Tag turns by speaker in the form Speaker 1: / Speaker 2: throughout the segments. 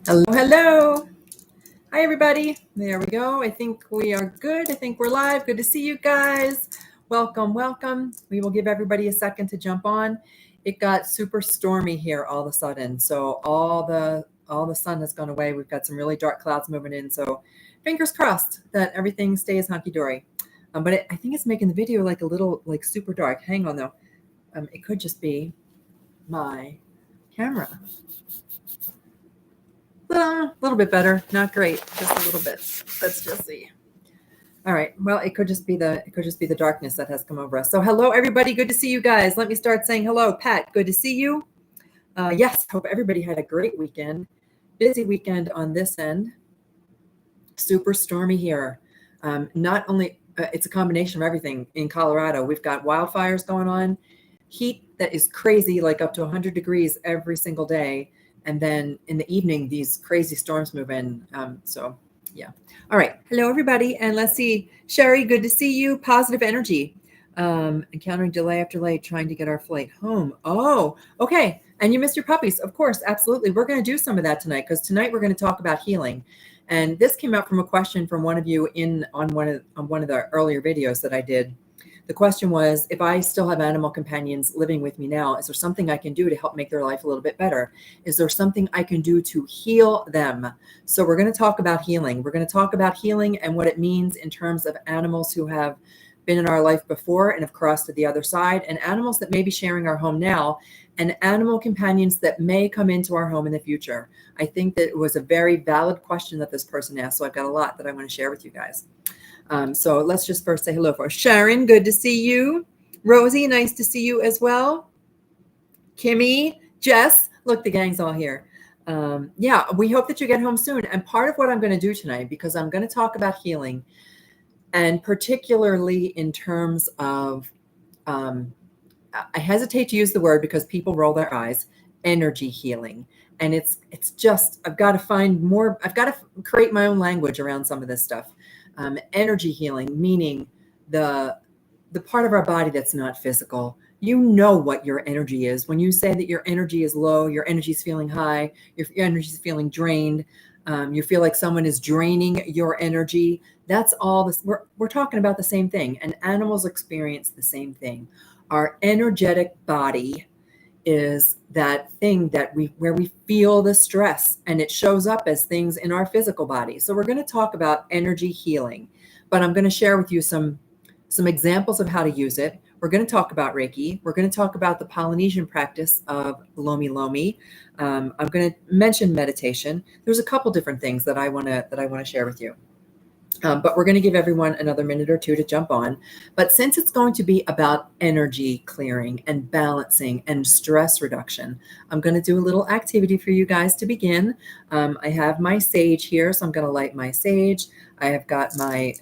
Speaker 1: Hello, hello. Hi, everybody. There we go. I think we are good. I think we're live. Good to see you guys. Welcome, welcome. We will give everybody a second to jump on. It got super stormy here all of a sudden. So all the sun has gone away. We've got some really dark clouds moving in. So fingers crossed that everything stays hunky-dory. But I think it's making the video like a little like super dark. Hang on though. It could just be my camera. A little bit better, not great, just a little bit. Let's just see. All right. Well, it could just be the darkness that has come over us. So hello, everybody. Good to see you guys. Let me start saying hello. Pat, good to see you. Yes, hope everybody had a great weekend. Busy weekend on this end. Super stormy here. Not only it's a combination of everything in Colorado. We've got wildfires going on, heat that is crazy, like up to 100 degrees every single day. And then in the evening, these crazy storms move in. So yeah. All right. Hello, everybody. And let's see. Sherry, good to see you. Positive energy. Encountering delay after delay, trying to get our flight home. Oh, okay. And you missed your puppies. Of course. Absolutely. We're going to do some of that tonight because tonight we're going to talk about healing. And this came out from a question from one of you on one of the earlier videos that I did. The question was, if I still have animal companions living with me now, is there something I can do to help make their life a little bit better? Is there something I can do to heal them? So we're going to talk about healing. We're going to talk about healing and what it means in terms of animals who have been in our life before and have crossed to the other side, and animals that may be sharing our home now, and animal companions that may come into our home in the future. I think that it was a very valid question that this person asked, so I've got a lot that I want to share with you guys. So let's just first say hello for Sharon. Good to see you. Rosie, nice to see you as well. Kimmy, Jess, look, the gang's all here. Yeah, we hope that you get home soon. And part of what I'm going to do tonight, because I'm going to talk about healing, and particularly in terms of, I hesitate to use the word because people roll their eyes, energy healing. And it's just, I've got to find more, I've got to create my own language around some of this stuff. Energy healing, meaning the part of our body that's not physical. You know what your energy is. When you say that your energy is low, your energy is feeling high, your energy is feeling drained, you feel like someone is draining your energy. That's all this. We're talking about the same thing, and animals experience the same thing. Our energetic body is that thing that where we feel the stress, and it shows up as things in our physical body. So we're going to talk about energy healing, but I'm going to share with you some examples of how to use it. We're going to talk about Reiki. We're going to talk about the Polynesian practice of Lomi Lomi. I'm going to mention meditation. There's a couple different things that I want to share with you. But we're going to give everyone another minute or two to jump on. But since it's going to be about energy clearing and balancing and stress reduction, I'm going to do a little activity for you guys to begin. I have my sage here, so I'm going to light my sage. I have got my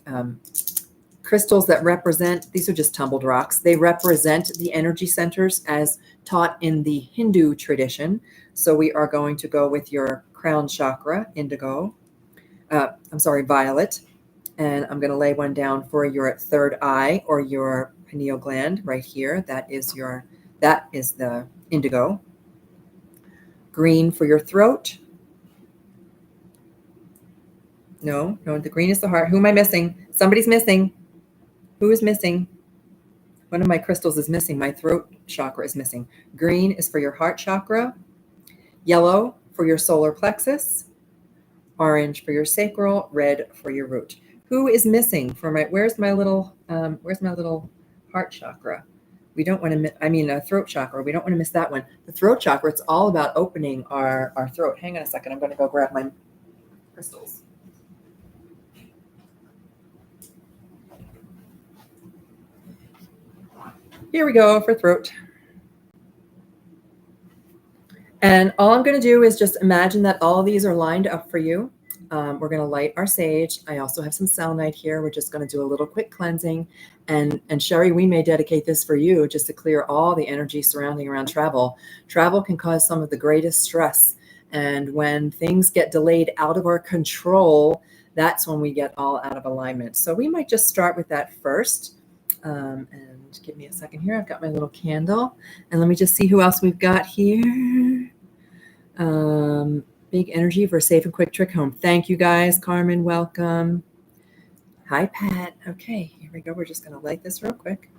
Speaker 1: crystals that represent, these are just tumbled rocks. They represent the energy centers as taught in the Hindu tradition. So we are going to go with your crown chakra, indigo. Violet. And I'm going to lay one down for your third eye or your pineal gland right here. That is the indigo. Green for your throat. No, the green is the heart. Who am I missing? Somebody's missing. Who is missing? One of my crystals is missing. My throat chakra is missing. Green is for your heart chakra. Yellow for your solar plexus. Orange for your sacral. Red for your root. Who is missing for my, where's my little heart chakra? We don't want to, throat chakra. We don't want to miss that one. The throat chakra, it's all about opening our throat. Hang on a second. I'm going to go grab my crystals. Here we go for throat. And all I'm going to do is just imagine that all of these are lined up for you. We're going to light our sage. I also have some selenite here. We're just going to do a little quick cleansing. And Sherry, we may dedicate this for you just to clear all the energy surrounding around travel. Travel can cause some of the greatest stress. And when things get delayed out of our control, that's when we get all out of alignment. So we might just start with that first. And give me a second here. I've got my little candle. And let me just see who else we've got here. Big energy for a safe and quick trip home. Thank you guys. Carmen, welcome. Hi, Pat. Okay, here we go. We're just going to light this real quick.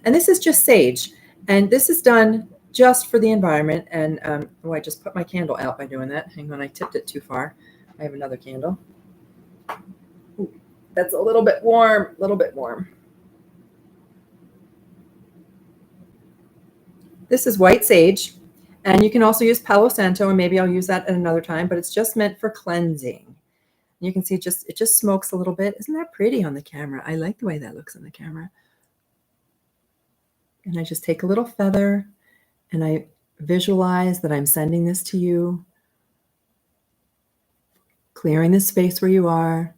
Speaker 1: And this is just sage. And this is done just for the environment. And I just put my candle out by doing that. Hang on, I tipped it too far. I have another candle. Ooh, that's a little bit warm, This is white sage. And you can also use Palo Santo, and maybe I'll use that at another time, but it's just meant for cleansing. You can see it just smokes a little bit. Isn't that pretty on the camera? I like the way that looks on the camera. And I just take a little feather and I visualize that I'm sending this to you, clearing the space where you are,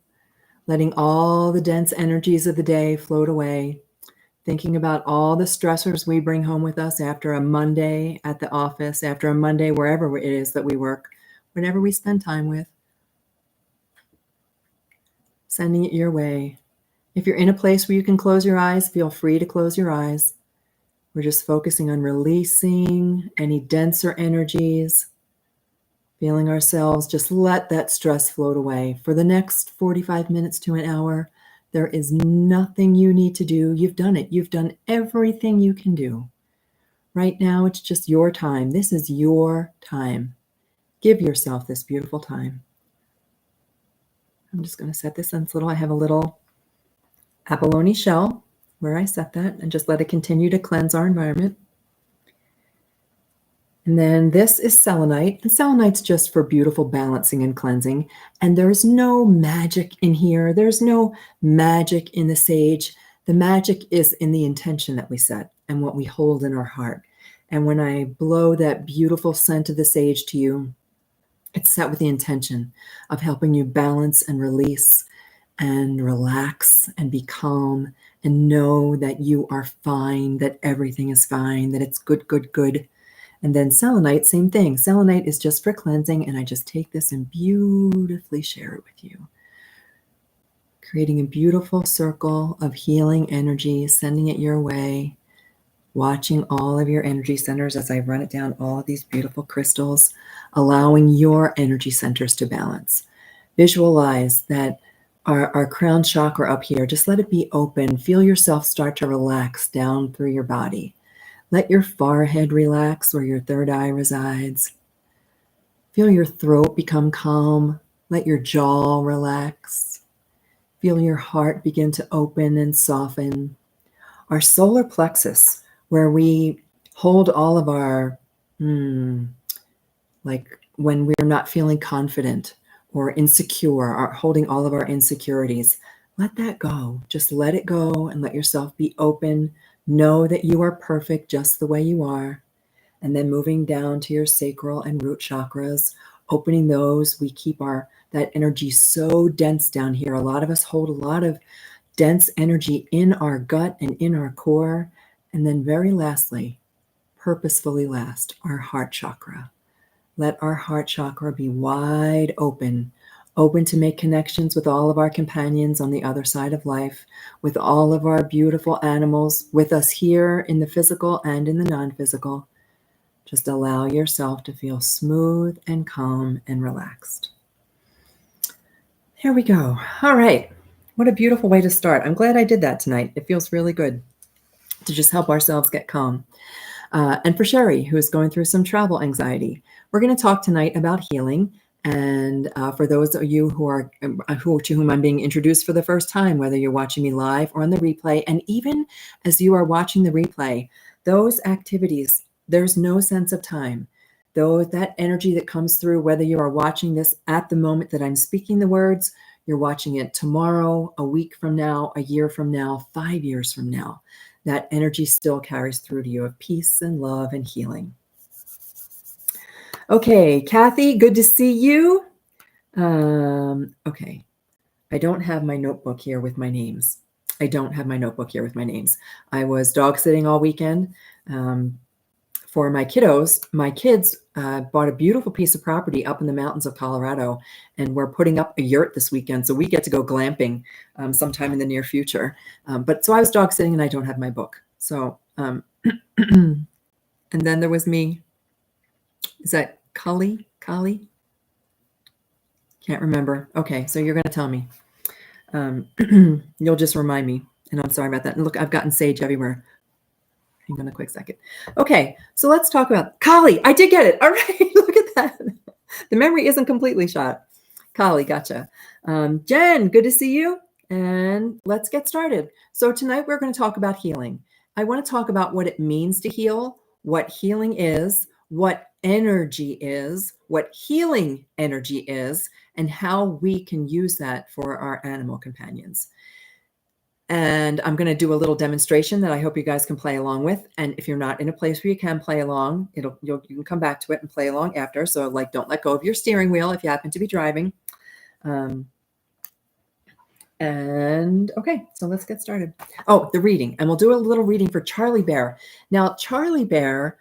Speaker 1: letting all the dense energies of the day float away, thinking about all the stressors we bring home with us after a Monday at the office, after a Monday wherever it is that we work, whenever we spend time with. Sending it your way. If you're in a place where you can close your eyes, feel free to close your eyes. We're just focusing on releasing any denser energies, feeling ourselves just let that stress float away. For the next 45 minutes to an hour, there is nothing you need to do. You've done it. You've done everything you can do. Right now, it's just your time. This is your time. Give yourself this beautiful time. I'm just going to set this in this little, I have a little abalone shell where I set that and just let it continue to cleanse our environment. And then this is selenite, and selenite's just for beautiful balancing and cleansing. And there's no magic in here. There's no magic in the sage. The magic is in the intention that we set and what we hold in our heart. And when I blow that beautiful scent of the sage to you, it's set with the intention of helping you balance and release and relax and be calm and know that you are fine, that everything is fine, that it's good, good, good. And then selenite, same thing. Selenite is just for cleansing, and I just take this and beautifully share it with you. Creating a beautiful circle of healing energy, sending it your way, watching all of your energy centers as I run it down all of these beautiful crystals, allowing your energy centers to balance. Visualize that our crown chakra up here, just let it be open. Feel yourself start to relax down through your body. Let your forehead relax where your third eye resides. Feel your throat become calm. Let your jaw relax. Feel your heart begin to open and soften. Our solar plexus, where we hold all of our, like when we're not feeling confident or insecure, holding all of our insecurities, let that go. Just let it go and let yourself be open. Know that you are perfect just the way you are. And then moving down to your sacral and root chakras, opening those. We keep that energy so dense down here. A lot of us hold a lot of dense energy in our gut and in our core. And then very lastly, purposefully last, our heart chakra. Let our heart chakra be wide open to make connections with all of our companions on the other side of life, with all of our beautiful animals, with us here in the physical and in the non-physical. Just allow yourself to feel smooth and calm and relaxed. Here we go. All right. What a beautiful way to start. I'm glad I did that tonight. It feels really good to just help ourselves get calm. And for Sherry, who is going through some travel anxiety, we're going to talk tonight about healing. And for those of you to whom I'm being introduced for the first time, whether you're watching me live or on the replay, and even as you are watching the replay, those activities, there's no sense of time. Though that energy that comes through, whether you are watching this at the moment that I'm speaking the words, you're watching it tomorrow, a week from now, a year from now, 5 years from now, that energy still carries through to you of peace and love and healing. Okay, Kathy, good to see you. Okay, I don't have my notebook here with my names. I was dog sitting all weekend for my kiddos. My kids bought a beautiful piece of property up in the mountains of Colorado, and we're putting up a yurt this weekend, so we get to go glamping sometime in the near future. So I was dog sitting, and I don't have my book. So, and then there was me. Is that Kali? Can't remember. Okay, so you're going to tell me. You'll just remind me. And I'm sorry about that. And look, I've gotten sage everywhere. Hang on a quick second. Okay, so let's talk about Kali. I did get it. All right, look at that. The memory isn't completely shot. Kali, gotcha. Jen, good to see you. And let's get started. So tonight we're going to talk about healing. I want to talk about what it means to heal, what healing is, what energy is, what healing energy is, and how we can use that for our animal companions. And I'm going to do a little demonstration that I hope you guys can play along with. And if you're not in a place where you can play along, you can come back to it and play along after. So like, don't let go of your steering wheel if you happen to be driving. And okay, so let's get started. Oh, the reading. And we'll do a little reading for Charlie Bear. Now, Charlie Bear,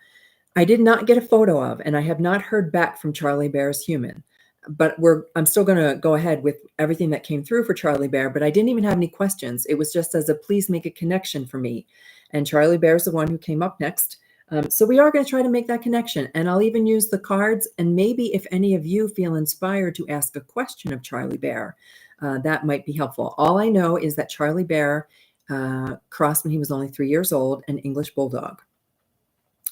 Speaker 1: I did not get a photo of, and I have not heard back from Charlie Bear's human. But I'm still going to go ahead with everything that came through for Charlie Bear, but I didn't even have any questions. It was just as a please make a connection for me. And Charlie Bear is the one who came up next. So we are going to try to make that connection. And I'll even use the cards. And maybe if any of you feel inspired to ask a question of Charlie Bear, that might be helpful. All I know is that Charlie Bear crossed when he was only 3 years old, an English bulldog.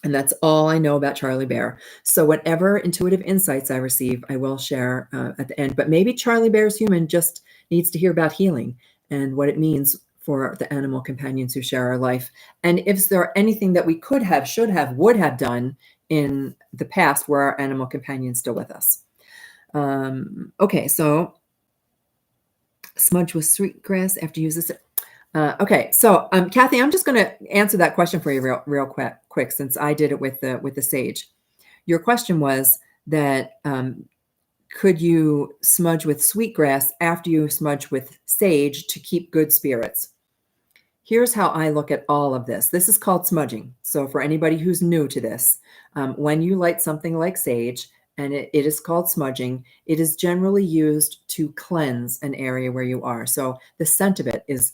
Speaker 1: And that's all I know about Charlie Bear. So whatever intuitive insights I receive, I will share at the end. But maybe Charlie Bear's human just needs to hear about healing and what it means for the animal companions who share our life. And if there are anything that we could have, should have, would have done in the past were our animal companions still with us. Okay, so smudge with sweetgrass after you use this. Okay, so Kathy, I'm just going to answer that question for you real quick since I did it with the sage. Your question was that could you smudge with sweetgrass after you smudge with sage to keep good spirits? Here's how I look at all of this. This is called smudging. So for anybody who's new to this, when you light something like sage, and it is called smudging, it is generally used to cleanse an area where you are. So the scent of it is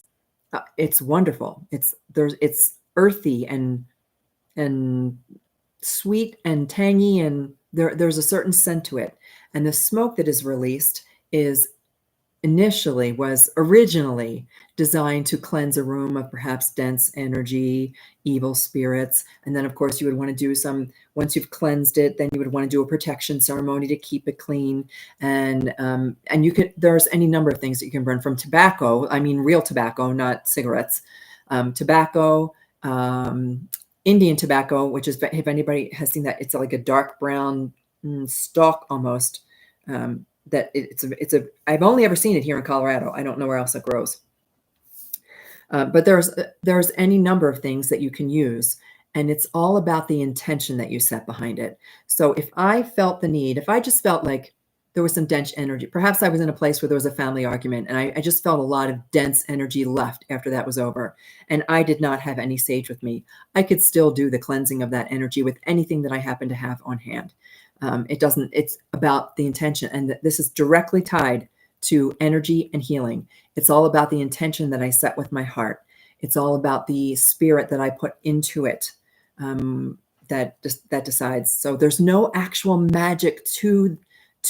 Speaker 1: it's wonderful. It's earthy and sweet and tangy, and there's a certain scent to it. And the smoke that is released was originally designed to cleanse a room of perhaps dense energy, evil spirits. And then of course you would want to do once you've cleansed it, then you would want to do a protection ceremony to keep it clean. And there's any number of things that you can burn, from tobacco. I mean, real tobacco, not cigarettes, tobacco, Indian tobacco, which is, if anybody has seen that, it's like a dark brown stalk almost, that I've only ever seen it here in Colorado. I don't know where else it grows. But there's any number of things that you can use, and it's all about the intention that you set behind it. So if I felt the need, if I just felt like there was some dense energy, perhaps I was in a place where there was a family argument and I just felt a lot of dense energy left after that was over, and I did not have any sage with me, I could still do the cleansing of that energy with anything that I happen to have on hand. It's about the intention, and this is directly tied to energy and healing. It's all about the intention that I set with my heart. It's all about the spirit that I put into it, that decides. So there's no actual magic to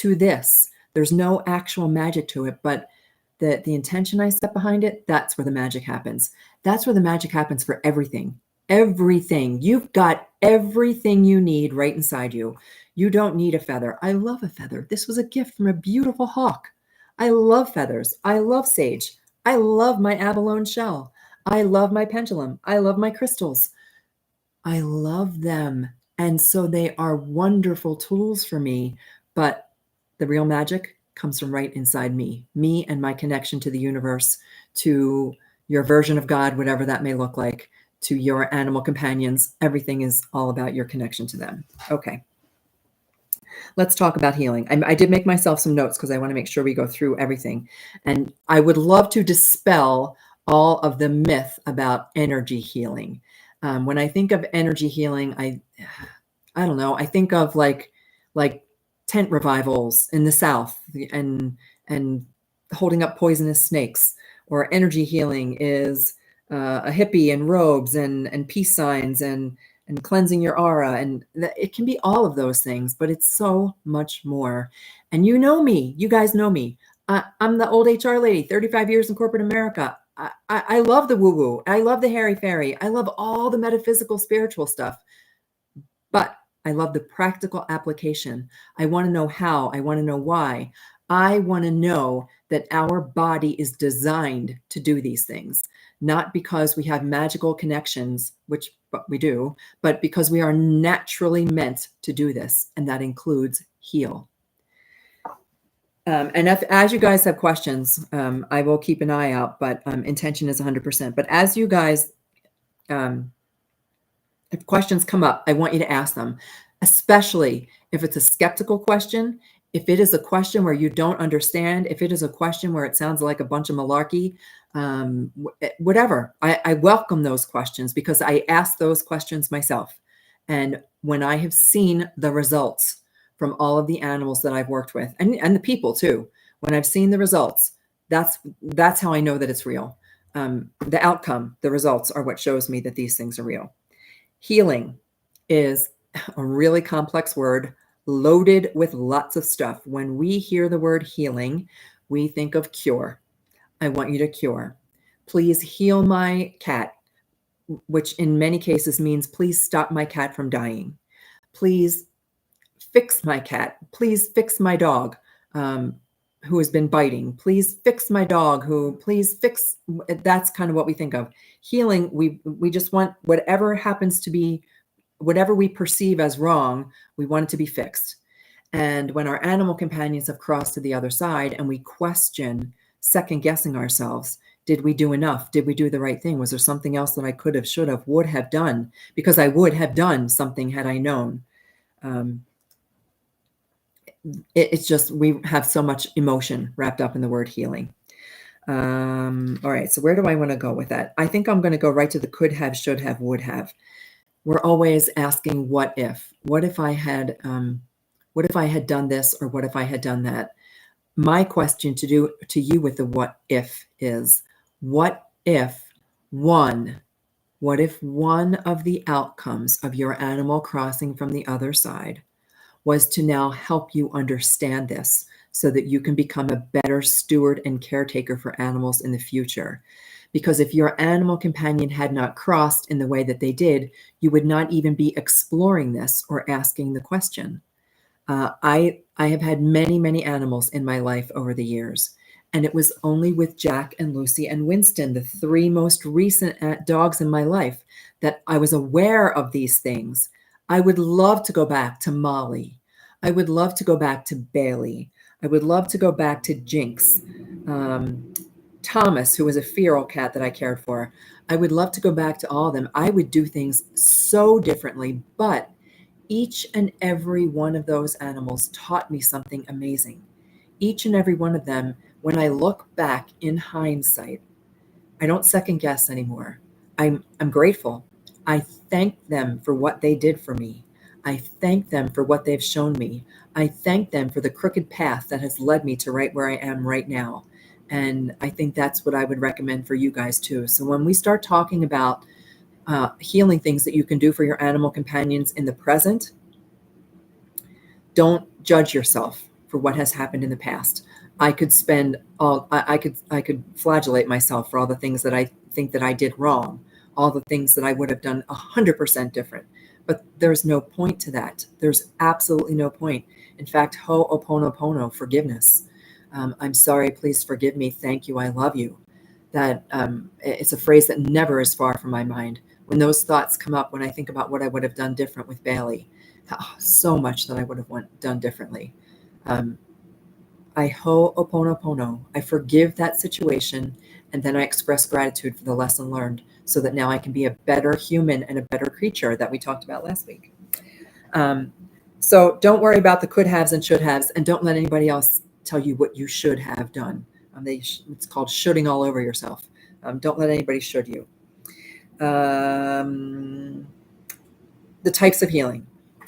Speaker 1: this. There's no actual magic to it, but the intention I set behind it, that's where the magic happens. That's where the magic happens for everything. Everything. You've got everything you need right inside you. You don't need a feather. I love a feather. This was a gift from a beautiful hawk. I love feathers. I love sage. I love my abalone shell. I love my pendulum. I love my crystals. I love them. And so they are wonderful tools for me. But the real magic comes from right inside me and my connection to the universe, to your version of God, whatever that may look like, to your animal companions. Everything is all about your connection to them. Okay. Let's talk about healing. I did make myself some notes because I want to make sure we go through everything. And I would love to dispel all of the myth about energy healing. When I think of energy healing, I don't know. I think of like tent revivals in the South and holding up poisonous snakes. Or energy healing is a hippie in robes and peace signs and and cleansing your aura. And it can be all of those things, but it's so much more. And you know me, you guys know me. I'm the old HR lady, 35 years in corporate America. I love the woo-woo. I love the hairy-fairy. I love all the metaphysical, spiritual stuff. But I love the practical application. I want to know how. I want to know why. I want to know that our body is designed to do these things, not because we have magical connections, which we do, but because we are naturally meant to do this. And that includes heal. And as you guys have questions, I will keep an eye out, but intention is 100%. But as you guys, if questions come up, I want you to ask them, especially if it's a skeptical question, if it is a question where you don't understand, if it is a question where it sounds like a bunch of malarkey, whatever. I welcome those questions because I ask those questions myself. And when I have seen the results from all of the animals that I've worked with, and the people too, when I've seen the results, that's how I know that it's real. The outcome, the results are what shows me that these things are real. Healing is a really complex word loaded with lots of stuff. When we hear the word healing, we think of cure. I want you to cure. Please heal my cat, which in many cases means please stop my cat from dying. Please fix my cat. Please fix my dog who has been biting. Please fix my dog please fix. That's kind of what we think of. Healing, we just want whatever happens to be, whatever we perceive as wrong, we want it to be fixed. And when our animal companions have crossed to the other side and we question, second guessing ourselves, did we do enough? Did we do the right thing? Was there something else that I could have, should have, would have done? Because I would have done something had I known. It's just, we have so much emotion wrapped up in the word healing. All right. So where do I want to go with that? I think I'm going to go right to the could have, should have, would have. We're always asking, what if I had done this, or what if I had done that? My question to you with the what if is, what if one of the outcomes of your animal crossing from the other side was to now help you understand this so that you can become a better steward and caretaker for animals in the future? Because if your animal companion had not crossed in the way that they did, you would not even be exploring this or asking the question. I have had many, many animals in my life over the years, and it was only with Jack and Lucy and Winston, the three most recent dogs in my life, that I was aware of these things. I would love to go back to Molly. I would love to go back to Bailey. I would love to go back to Jinx. Thomas, who was a feral cat that I cared for. I would love to go back to all of them. I would do things so differently, but each and every one of those animals taught me something amazing. Each and every one of them, when I look back in hindsight, I don't second guess anymore. I'm grateful. I thank them for what they did for me. I thank them for what they've shown me. I thank them for the crooked path that has led me to right where I am right now. And I think that's what I would recommend for you guys too. So when we start talking about healing things that you can do for your animal companions in the present, don't judge yourself for what has happened in the past. I could flagellate myself for all the things that I think that I did wrong, all the things that I would have done 100% different. But there's no point to that. There's absolutely no point. In fact, ho'oponopono, forgiveness. I'm sorry, please forgive me. Thank you, I love you. That it's a phrase that never is far from my mind. When those thoughts come up, when I think about what I would have done different with Bailey, so much that I would have done differently. I ho'oponopono. I forgive that situation, and then I express gratitude for the lesson learned so that now I can be a better human and a better creature that we talked about last week. So don't worry about the could haves and should haves, and don't let anybody else tell you what you should have done. It's called shoulding all over yourself. Don't let anybody should you. The types of healing.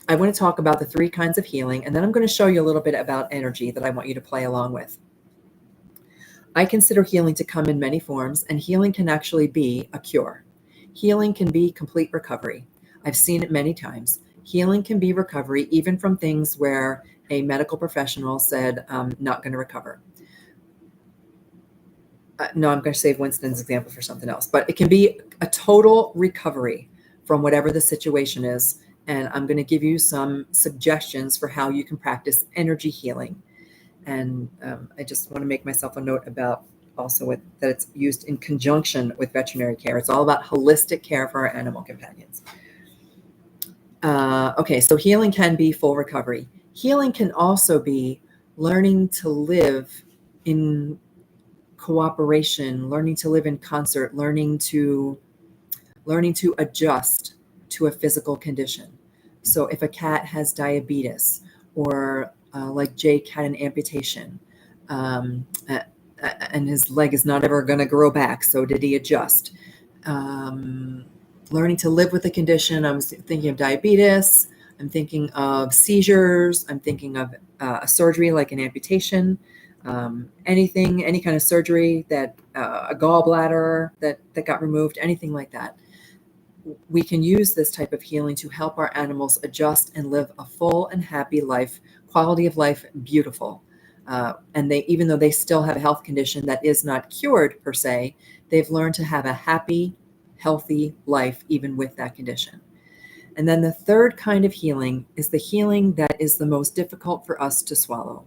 Speaker 1: I want to talk about the 3 kinds of healing, and then I'm going to show you a little bit about energy that I want you to play along with. I consider healing to come in many forms, and healing can actually be a cure. Healing can be complete recovery. I've seen it many times. Healing can be recovery, even from things where a medical professional said, not going to recover. No, I'm going to save Winston's example for something else, but it can be a total recovery from whatever the situation is. And I'm going to give you some suggestions for how you can practice energy healing. And I just want to make myself a note about also that it's used in conjunction with veterinary care. It's all about holistic care for our animal companions. Okay, so healing can be full recovery. Healing can also be learning to live in cooperation, learning to live in concert, learning to adjust to a physical condition. So if a cat has diabetes, or like Jake had an amputation, and his leg is not ever going to grow back, so did he adjust? Learning to live with the condition. I was thinking of diabetes. I'm thinking of seizures. I'm thinking of a surgery like an amputation. Any kind of surgery that a gallbladder that got removed, anything like that. We can use this type of healing to help our animals adjust and live a full and happy life, quality of life, beautiful. And even though they still have a health condition that is not cured per se, they've learned to have a happy, healthy life even with that condition. And then the third kind of healing is the healing that is the most difficult for us to swallow.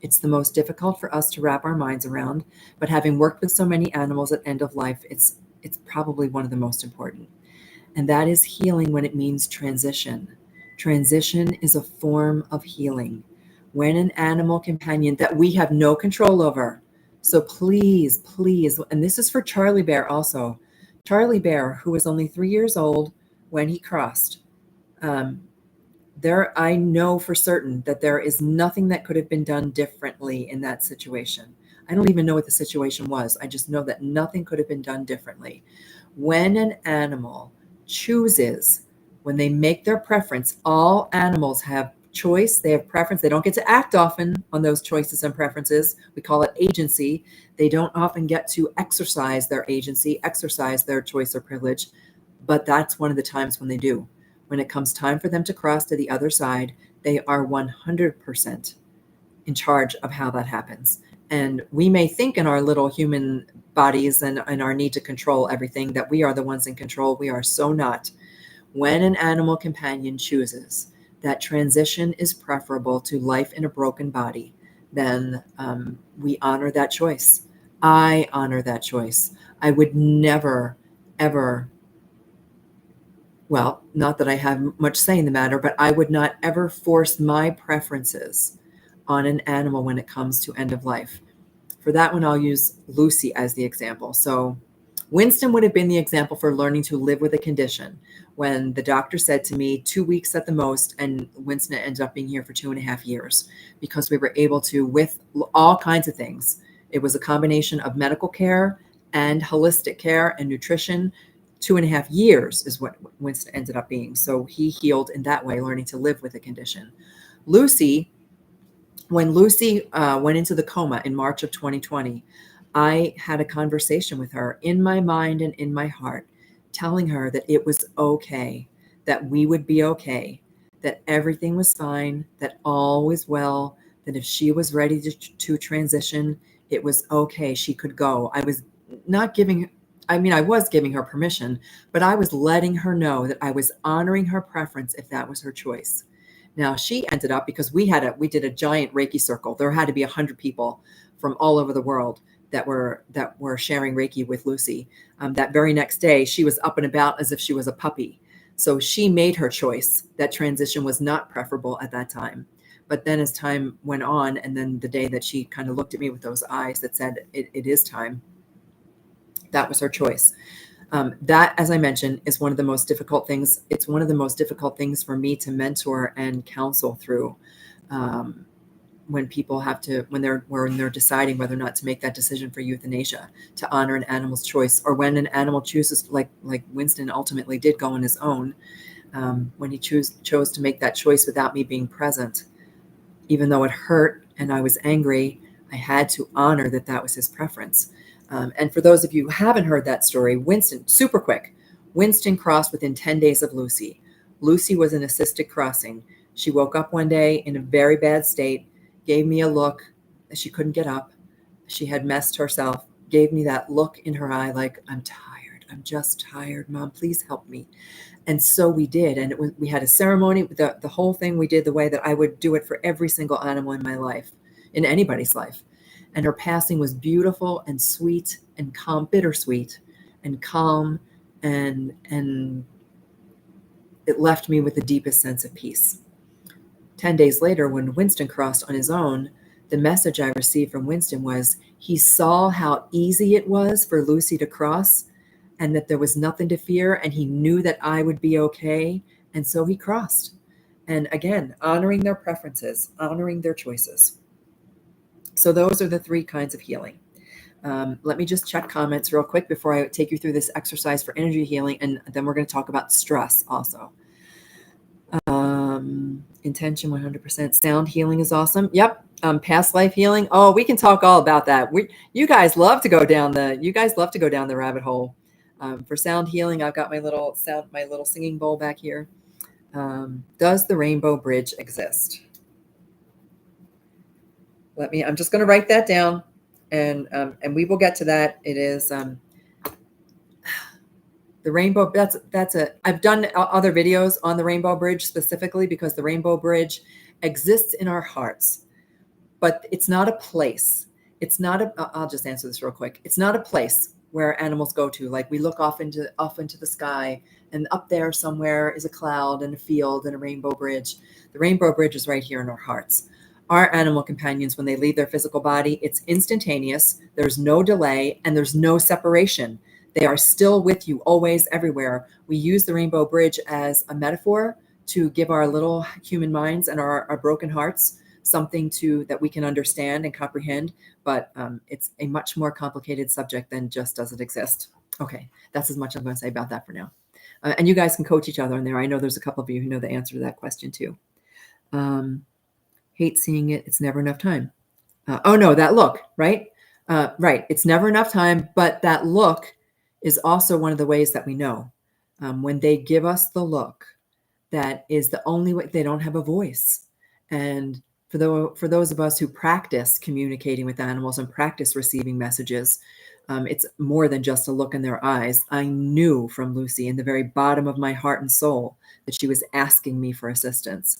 Speaker 1: It's the most difficult for us to wrap our minds around, but having worked with so many animals at end of life, it's probably one of the most important. And that is healing when it means transition. Transition is a form of healing. When an animal companion that we have no control over, so please, and this is for Charlie Bear also. Charlie Bear, who was only 3 years old when he crossed, I know for certain that there is nothing that could have been done differently in that situation. I don't even know what the situation was. I just know that nothing could have been done differently. When an animal chooses, when they make their preference, all animals have choice, they have preference. They don't get to act often on those choices and preferences. We call it agency. They don't often get to exercise their agency, exercise their choice or privilege, but that's one of the times when they do. When it comes time for them to cross to the other side, they are 100% in charge of how that happens. And we may think in our little human bodies and our need to control everything that we are the ones in control. We are so not. When an animal companion chooses that transition is preferable to life in a broken body, then we honor that choice. I honor that choice. I would never, ever, well, not that I have much say in the matter, but I would not ever force my preferences on an animal when it comes to end of life. For that one, I'll use Lucy as the example. So Winston would have been the example for learning to live with a condition. When the doctor said to me 2 weeks at the most, and Winston ended up being here for 2.5 years because we were able to, with all kinds of things. It was a combination of medical care and holistic care and nutrition. 2.5 years is what Winston ended up being. So he healed in that way, learning to live with a condition. Lucy, when Lucy went into the coma in March of 2020, I had a conversation with her in my mind and in my heart, telling her that it was okay, that we would be okay, that everything was fine, that all was well, that if she was ready to transition, it was okay, she could go. I was giving her permission, but I was letting her know that I was honoring her preference if that was her choice. Now she ended up, because we did a giant Reiki circle. There had to be 100 people from all over the world that were sharing Reiki with Lucy. That very next day, she was up and about as if she was a puppy. So she made her choice. That transition was not preferable at that time. But then as time went on, and then the day that she kind of looked at me with those eyes that said, it is time, that was her choice. That, as I mentioned, is one of the most difficult things. It's one of the most difficult things for me to mentor and counsel through, when people when they're deciding whether or not to make that decision for euthanasia, to honor an animal's choice, or when an animal chooses, like Winston ultimately did go on his own, when he chose to make that choice without me being present, even though it hurt and I was angry, I had to honor that was his preference. And for those of you who haven't heard that story, Winston, super quick, Winston crossed within 10 days of Lucy. Lucy was in assisted crossing. She woke up one day in a very bad state, gave me a look. She couldn't get up. She had messed herself, gave me that look in her eye like, I'm tired. I'm just tired. Mom, please help me. And so we did. And we had a ceremony. The whole thing we did the way that I would do it for every single animal in my life, in anybody's life. And her passing was beautiful and sweet and calm, bittersweet and calm. And it left me with the deepest sense of peace. 10 days later, when Winston crossed on his own, the message I received from Winston was he saw how easy it was for Lucy to cross and that there was nothing to fear, and he knew that I would be okay. And so he crossed. And again, honoring their preferences, honoring their choices. So those are the 3 kinds of healing. Let me just check comments real quick before I take you through this exercise for energy healing. And then we're going to talk about stress also. Intention 100%. Sound healing is awesome. Yep. Past life healing. Oh, we can talk all about that. You guys love to go down the rabbit hole. For sound healing, I've got my little singing bowl back here. Does the rainbow bridge exist? I'm just going to write that down, and we will get to that. It is the rainbow. I've done other videos on the rainbow bridge specifically because the rainbow bridge exists in our hearts, but it's not a place. I'll just answer this real quick. It's not a place where animals go to. Like we look off into the sky, and up there somewhere is a cloud and a field and a rainbow bridge. The rainbow bridge is right here in our hearts. Our animal companions, when they leave their physical body, it's instantaneous. There's no delay and there's no separation. They are still with you always, everywhere. We use the rainbow bridge as a metaphor to give our little human minds and our broken hearts something that we can understand and comprehend. But it's a much more complicated subject than just does it exist. Okay, that's as much I'm going to say about that for now. And you guys can coach each other in there. I know there's a couple of you who know the answer to that question too. Hate seeing it. It's never enough time. Oh no, that look, right? Right. It's never enough time, but that look is also one of the ways that we know. When they give us the look, that is the only way. They don't have a voice. And for those of us who practice communicating with animals and practice receiving messages, it's more than just a look in their eyes. I knew from Lucy in the very bottom of my heart and soul that she was asking me for assistance.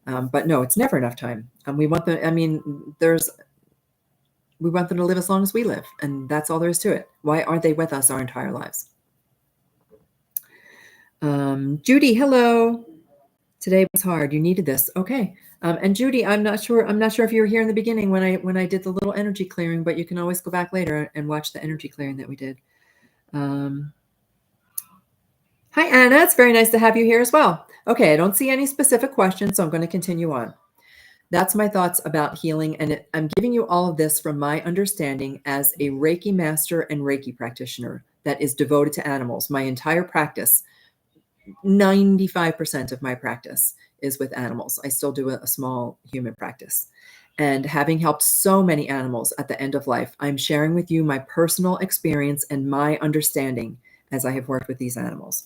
Speaker 1: But no, it's never enough time. We want them to live as long as we live. And that's all there is to it. Why aren't they with us our entire lives? Judy, hello. Today was hard. You needed this. Okay. And Judy, I'm not sure if you were here in the beginning when I did the little energy clearing, but you can always go back later and watch the energy clearing that we did. Hi, Anna. It's very nice to have you here as well. Okay, I don't see any specific questions, so I'm going to continue on. That's my thoughts about healing, and I'm giving you all of this from my understanding as a Reiki master and Reiki practitioner that is devoted to animals. My entire practice, 95% of my practice is with animals. I still do a small human practice. And having helped so many animals at the end of life, I'm sharing with you my personal experience and my understanding as I have worked with these animals.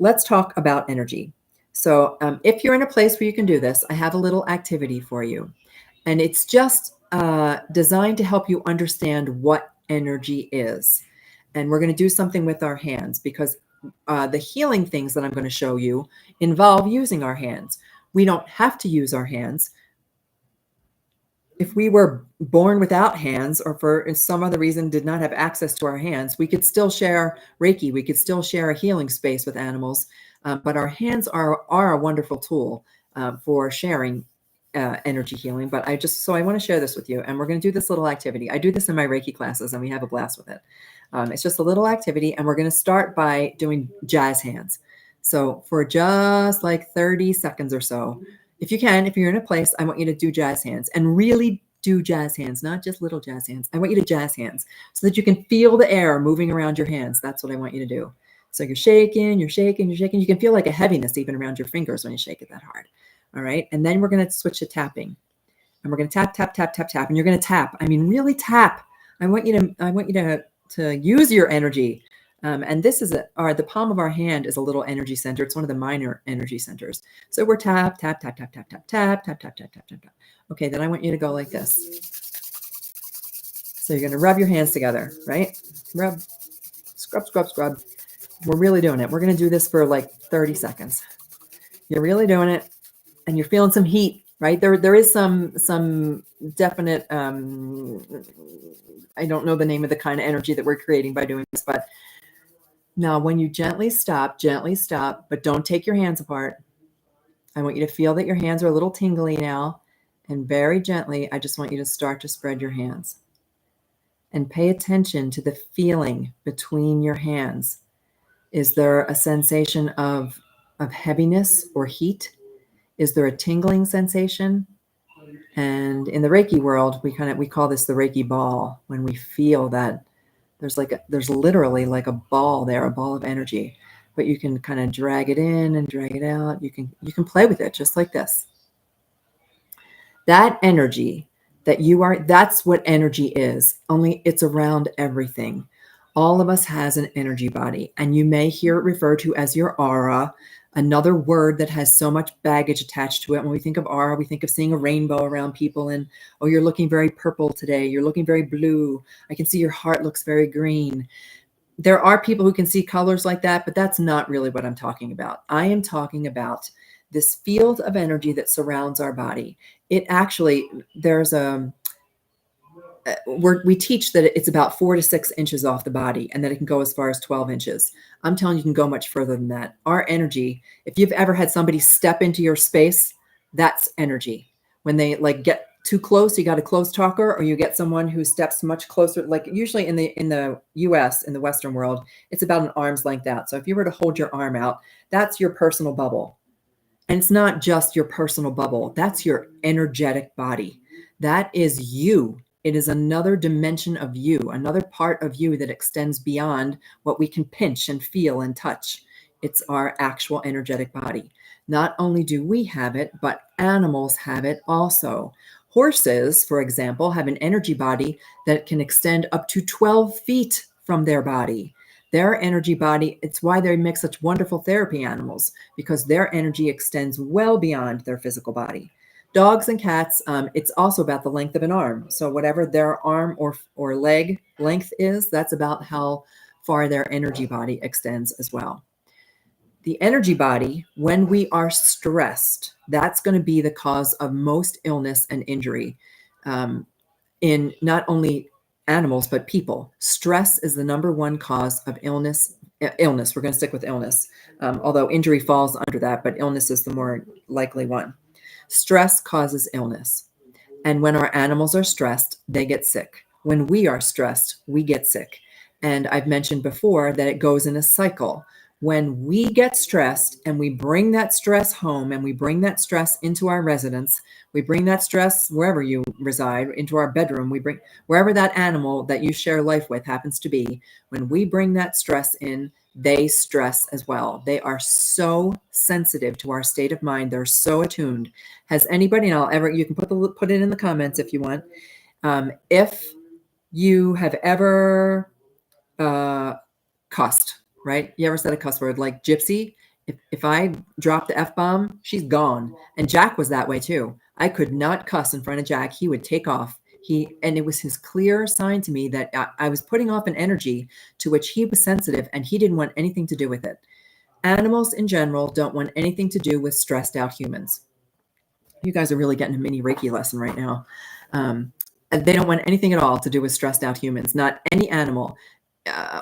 Speaker 1: Let's talk about energy. So if you're in a place where you can do this, I have a little activity for you. And it's just designed to help you understand what energy is. And we're going to do something with our hands because the healing things that I'm going to show you involve using our hands. We don't have to use our hands. If we were born without hands or for some other reason did not have access to our hands, we could still share Reiki. We could still share a healing space with animals. But our hands are a wonderful tool for sharing energy healing. But I want to share this with you. And we're going to do this little activity. I do this in my Reiki classes and we have a blast with it. It's just a little activity. And we're going to start by doing jazz hands. So for just like 30 seconds or so, if you're in a place, I want you to do jazz hands and really do jazz hands, not just little jazz hands. I want you to jazz hands so that you can feel the air moving around your hands. That's what I want you to do. So you're shaking, you're shaking, you're shaking. You can feel like a heaviness even around your fingers when you shake it that hard. All right. And then we're going to switch to tapping. And we're going to tap, tap, tap, tap, tap. And you're going to tap. I mean, really tap. I want you to use your energy. And this is the palm of our hand is a little energy center. It's one of the minor energy centers. So we're tap, tap, tap, tap, tap, tap, tap, tap, tap, tap, tap, tap, tap. Okay, then I want you to go like this. So you're going to rub your hands together, right? Rub, scrub, scrub, scrub. We're really doing it. We're going to do this for like 30 seconds. You're really doing it, and you're feeling some heat, right? There is some definite, I don't know the name of the kind of energy that we're creating by doing this, but now when you gently stop, but don't take your hands apart. I want you to feel that your hands are a little tingly now, and very gently, I just want you to start to spread your hands. And pay attention to the feeling between your hands. Is there a sensation of heaviness or heat? Is there a tingling sensation? And in the Reiki world, we call this the Reiki ball, when we feel that there's literally like a ball there, a ball of energy, but you can kind of drag it in and drag it out. You can play with it just like this. That energy that you are, that's what energy is, only it's around everything. All of us has an energy body, and you may hear it referred to as your aura, another word that has so much baggage attached to it. When we think of aura, we think of seeing a rainbow around people and, oh, you're looking very purple today. You're looking very blue. I can see your heart looks very green. There are people who can see colors like that, but that's not really what I'm talking about. I am talking about this field of energy that surrounds our body. It actually, we teach that it's about 4 to 6 inches off the body, and that it can go as far as 12 inches. I'm telling you, can go much further than that. Our energy, if you've ever had somebody step into your space, that's energy. When they like get too close, you got a close talker, or you get someone who steps much closer. Like usually in the US, in the Western world, it's about an arm's length out. So if you were to hold your arm out, that's your personal bubble. And it's not just your personal bubble. That's your energetic body. That is you. It is another dimension of you, another part of you that extends beyond what we can pinch and feel and touch. It's our actual energetic body. Not only do we have it, but animals have it also. Horses, for example, have an energy body that can extend up to 12 feet from their body. Their energy body, it's why they make such wonderful therapy animals, because their energy extends well beyond their physical body. Dogs and cats, it's also about the length of an arm. So whatever their arm or leg length is, that's about how far their energy body extends as well. The energy body, when we are stressed, that's going to be the cause of most illness and injury in not only animals, but people. Stress is the number one cause of illness. We're going to stick with illness, although injury falls under that, but illness is the more likely one. Stress causes illness. And when our animals are stressed, they get sick. When we are stressed, we get sick. And I've mentioned before that it goes in a cycle. When we get stressed and we bring that stress home and we bring that stress into our residence, we bring that stress wherever you reside, into our bedroom, we bring wherever that animal that you share life with happens to be, when we bring that stress in, they stress as well. They are so sensitive to our state of mind. They're so attuned. Has anybody, and you can put it in the comments if you want. If you have ever cussed, right? You ever said a cuss word like gypsy? If I drop the F-bomb, she's gone. And Jack was that way too. I could not cuss in front of Jack. He would take off. And it was his clear sign to me that I was putting off an energy to which he was sensitive, and he didn't want anything to do with it. Animals in general don't want anything to do with stressed out humans. You guys are really getting a mini Reiki lesson right now. They don't want anything at all to do with stressed out humans. Not any animal.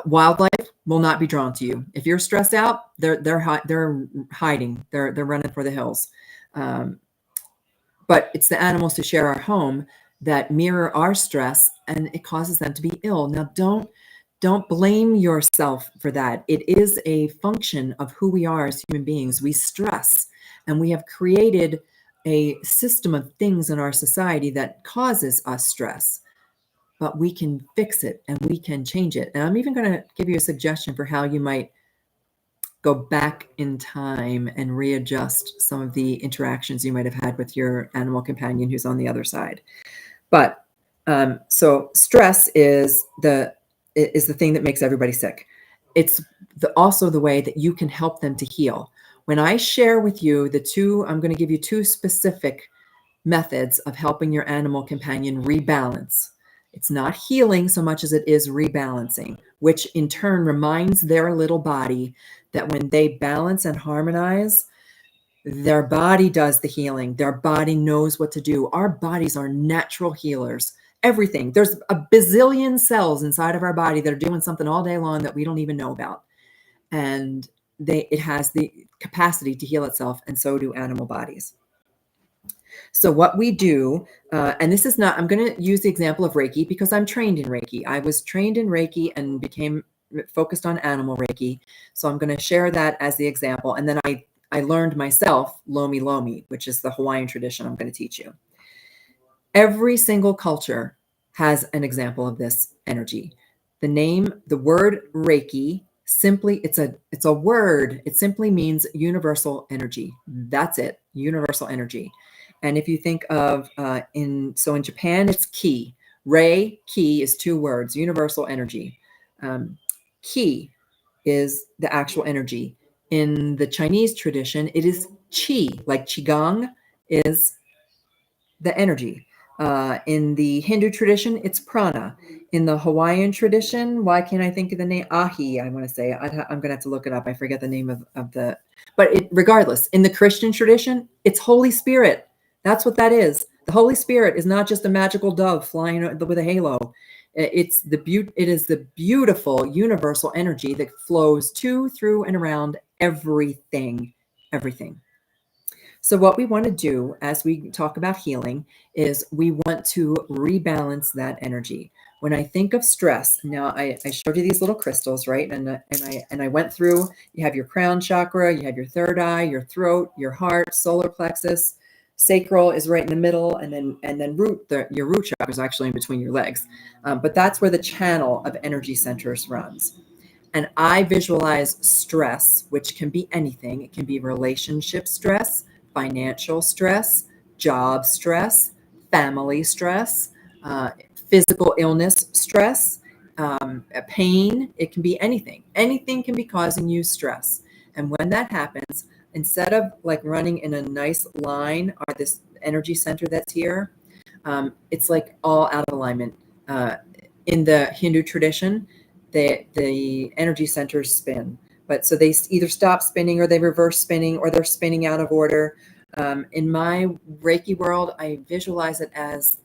Speaker 1: Wildlife will not be drawn to you. If you're stressed out, they're hiding. They're running for the hills. But it's the animals who share our home that mirror our stress, and it causes them to be ill. Now, don't blame yourself for that. It is a function of who we are as human beings. We stress, and we have created a system of things in our society that causes us stress. But we can fix it and we can change it. And I'm even going to give you a suggestion for how you might go back in time and readjust some of the interactions you might have had with your animal companion who's on the other side. But so stress is the thing that makes everybody sick. it's also the way that you can help them to heal. When I share with you I'm going to give you two specific methods of helping your animal companion rebalance. It's not healing so much as it is rebalancing, which in turn reminds their little body that when they balance and harmonize, their body does the healing. Their body knows what to do. Our bodies are natural healers. Everything. There's a bazillion cells inside of our body that are doing something all day long that we don't even know about. And it has the capacity to heal itself, and so do animal bodies. So what we do, and this is not, I'm going to use the example of Reiki because I'm trained in Reiki. I was trained in Reiki and became focused on animal Reiki. So I'm going to share that as the example. And then I learned myself Lomi Lomi, which is the Hawaiian tradition I'm going to teach you. Every single culture has an example of this energy. The word Reiki, simply, it's a word. It simply means universal energy. That's it, universal energy. And if you think of in Japan, it's ki. Ki is two words, universal energy. Ki is the actual energy. In the Chinese tradition, it is qi, like qigong is the energy. In the Hindu tradition, it's prana. In the Hawaiian tradition, why can't I think of the name? Ahi, I want to say. I'm going to have to look it up. I forget the name of the, but regardless, in the Christian tradition, it's Holy Spirit. That's what that is. The Holy Spirit is not just a magical dove flying with a halo. It is the beautiful universal energy that flows to, through, and around everything. So what we want to do as we talk about healing is we want to rebalance that energy. When I think of stress, now I showed you these little crystals, right? And I went through, you have your crown chakra, you have your third eye, your throat, your heart, solar plexus, sacral is right in the middle, and then your root chakra is actually in between your legs. But that's where the channel of energy centers runs. And I visualize stress, which can be anything. It can be relationship stress, financial stress, job stress, family stress, physical illness stress, pain. It can be anything. Anything can be causing you stress. And when that happens, instead of like running in a nice line or this energy center that's here, it's like all out of alignment. In the Hindu tradition, the energy centers spin. But so they either stop spinning or they reverse spinning or they're spinning out of order. In my Reiki world, I visualize it as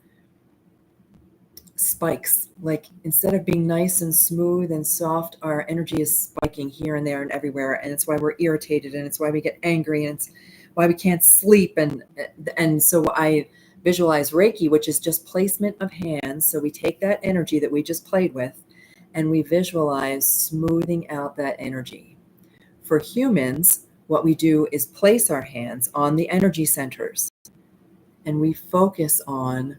Speaker 1: spikes. Like instead of being nice and smooth and soft, our energy is spiking here and there and everywhere. And it's why we're irritated, and it's why we get angry, and it's why we can't sleep. And so I visualize Reiki, which is just placement of hands. So we take that energy that we just played with and we visualize smoothing out that energy. For humans, what we do is place our hands on the energy centers and we focus on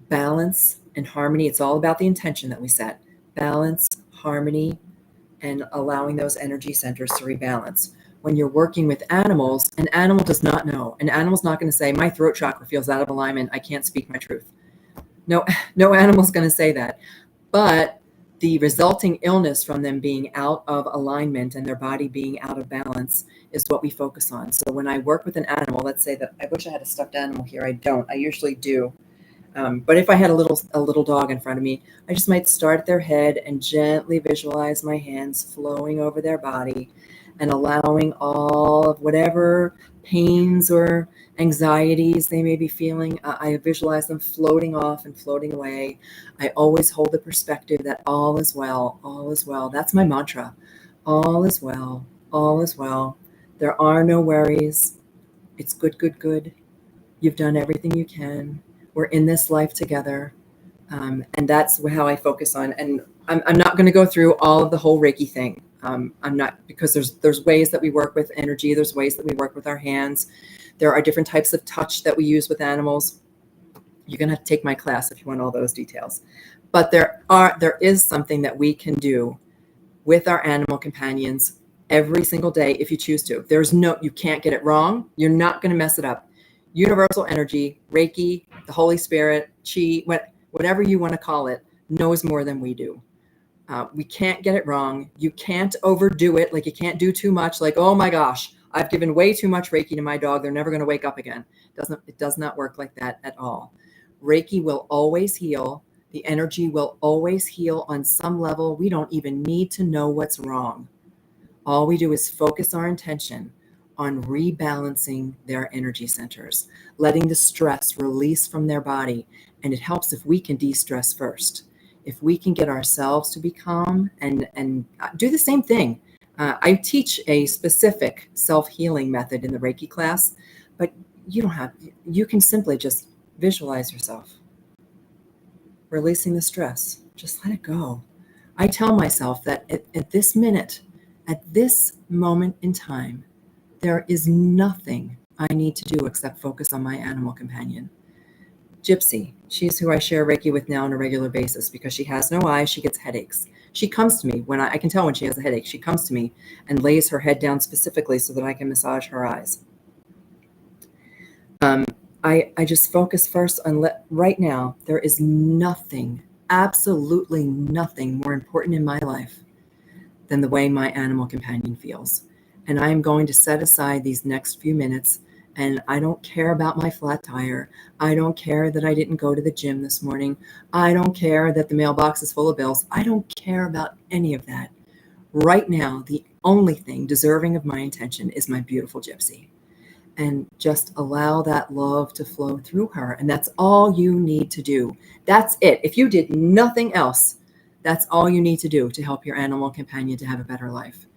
Speaker 1: balance and harmony. It's all about the intention that we set. Balance, harmony, and allowing those energy centers to rebalance. When you're working with animals, an animal does not know. An animal's not going to say, my throat chakra feels out of alignment, I can't speak my truth. No animal's going to say that. But the resulting illness from them being out of alignment and their body being out of balance is what we focus on. So when I work with an animal, let's say that I wish I had a stuffed animal here. I don't. I usually do. But if I had a little dog in front of me, I just might start at their head and gently visualize my hands flowing over their body and allowing all of whatever pains or anxieties they may be feeling. I visualize them floating off and floating away. I always hold the perspective that all is well, all is well. That's my mantra. All is well, all is well. There are no worries. It's good, good, good. You've done everything you can. We're in this life together. And that's how I focus on. And I'm not going to go through all of the whole Reiki thing. I'm not, because there's ways that we work with energy. There's ways that we work with our hands. There are different types of touch that we use with animals. You're going to have to take my class if you want all those details. But there is something that we can do with our animal companions every single day if you choose to. You can't get it wrong. You're not going to mess it up. Universal energy, Reiki, the Holy Spirit, Chi, whatever you want to call it, knows more than we do. We can't get it wrong. You can't overdo it. Like you can't do too much. Like, oh my gosh, I've given way too much Reiki to my dog. They're never going to wake up again. It does not work like that at all. Reiki will always heal. The energy will always heal on some level. We don't even need to know what's wrong. All we do is focus our intention on rebalancing their energy centers, letting the stress release from their body. And it helps if we can de-stress first. If we can get ourselves to be calm and do the same thing. I teach a specific self-healing method in the Reiki class, but you can simply just visualize yourself releasing the stress. Just let it go. I tell myself that at this minute, at this moment in time, there is nothing I need to do except focus on my animal companion. Gypsy, she's who I share Reiki with now on a regular basis because she has no eyes, she gets headaches. She comes to me when I can tell when she has a headache. She comes to me and lays her head down specifically so that I can massage her eyes. I just focus first on right now, there is nothing, absolutely nothing more important in my life than the way my animal companion feels. And I am going to set aside these next few minutes, and I don't care about my flat tire. I don't care that I didn't go to the gym this morning. I don't care that the mailbox is full of bills. I don't care about any of that. Right now, the only thing deserving of my attention is my beautiful Gypsy. And just allow that love to flow through her. And that's all you need to do. That's it. If you did nothing else, that's all you need to do to help your animal companion to have a better life.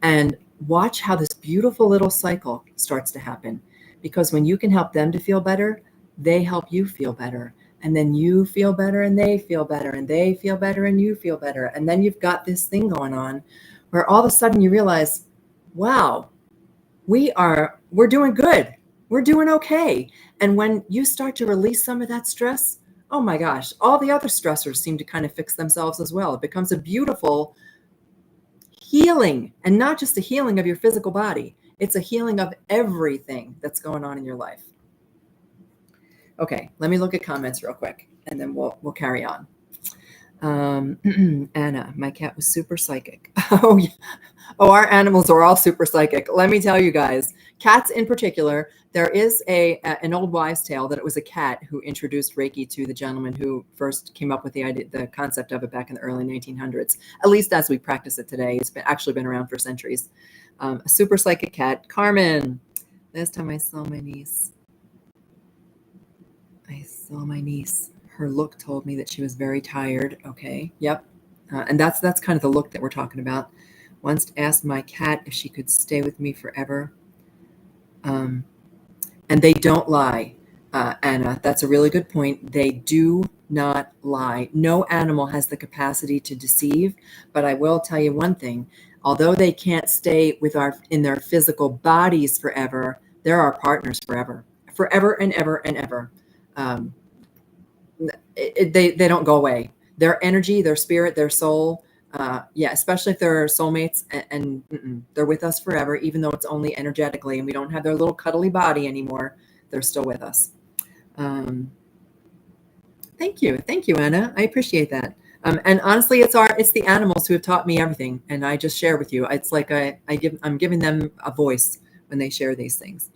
Speaker 1: And watch how this beautiful little cycle starts to happen. Because when you can help them to feel better, they help you feel better. And then you feel better and they feel better and they feel better and you feel better. And then you've got this thing going on where all of a sudden you realize, wow, we're doing good. We're doing okay. And when you start to release some of that stress, oh my gosh, all the other stressors seem to kind of fix themselves as well. It becomes a beautiful healing, and not just a healing of your physical body. It's a healing of everything that's going on in your life. Okay, let me look at comments real quick, and then we'll carry on. Anna, my cat was super psychic. Oh, yeah. Oh, our animals are all super psychic. Let me tell you guys, cats in particular, there is an old wives' tale that it was a cat who introduced Reiki to the gentleman who first came up with the concept of it back in the early 1900s, at least as we practice it today. It's actually been around for centuries. A super psychic cat. Carmen, last time I saw my niece, her look told me that she was very tired. Okay. Yep. And that's kind of the look that we're talking about. Once asked my cat if she could stay with me forever. And they don't lie, Anna. That's a really good point. They do not lie. No animal has the capacity to deceive. But I will tell you one thing. Although they can't stay in their physical bodies forever, they're our partners forever. Forever and ever and ever. They don't go away. Their energy, their spirit, their soul, especially if they're soulmates, and they're with us forever, even though it's only energetically and we don't have their little cuddly body anymore. They're still with us. Thank you, Anna. I appreciate that. And honestly, it's the animals who have taught me everything, and I just share with you. It's like I'm giving them a voice when they share these things.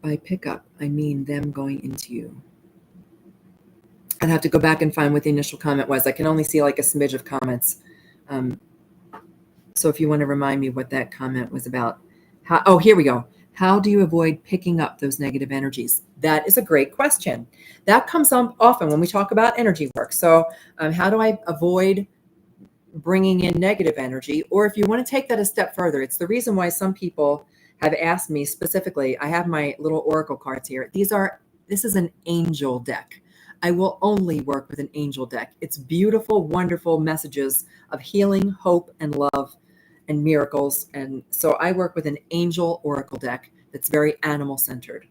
Speaker 1: By pickup, I mean them going into you. I'd have to go back and find what the initial comment was. I can only see like a smidge of comments. So if you want to remind me what that comment was about. Here we go. How do you avoid picking up those negative energies? That is a great question. That comes up often when we talk about energy work. So how do I avoid bringing in negative energy? Or if you want to take that a step further, it's the reason why some people have asked me specifically. I have my little oracle cards here. This is an angel deck. I will only work with an angel deck. It's beautiful, wonderful messages of healing, hope, and love and miracles. And so I work with an angel oracle deck that's very animal centered.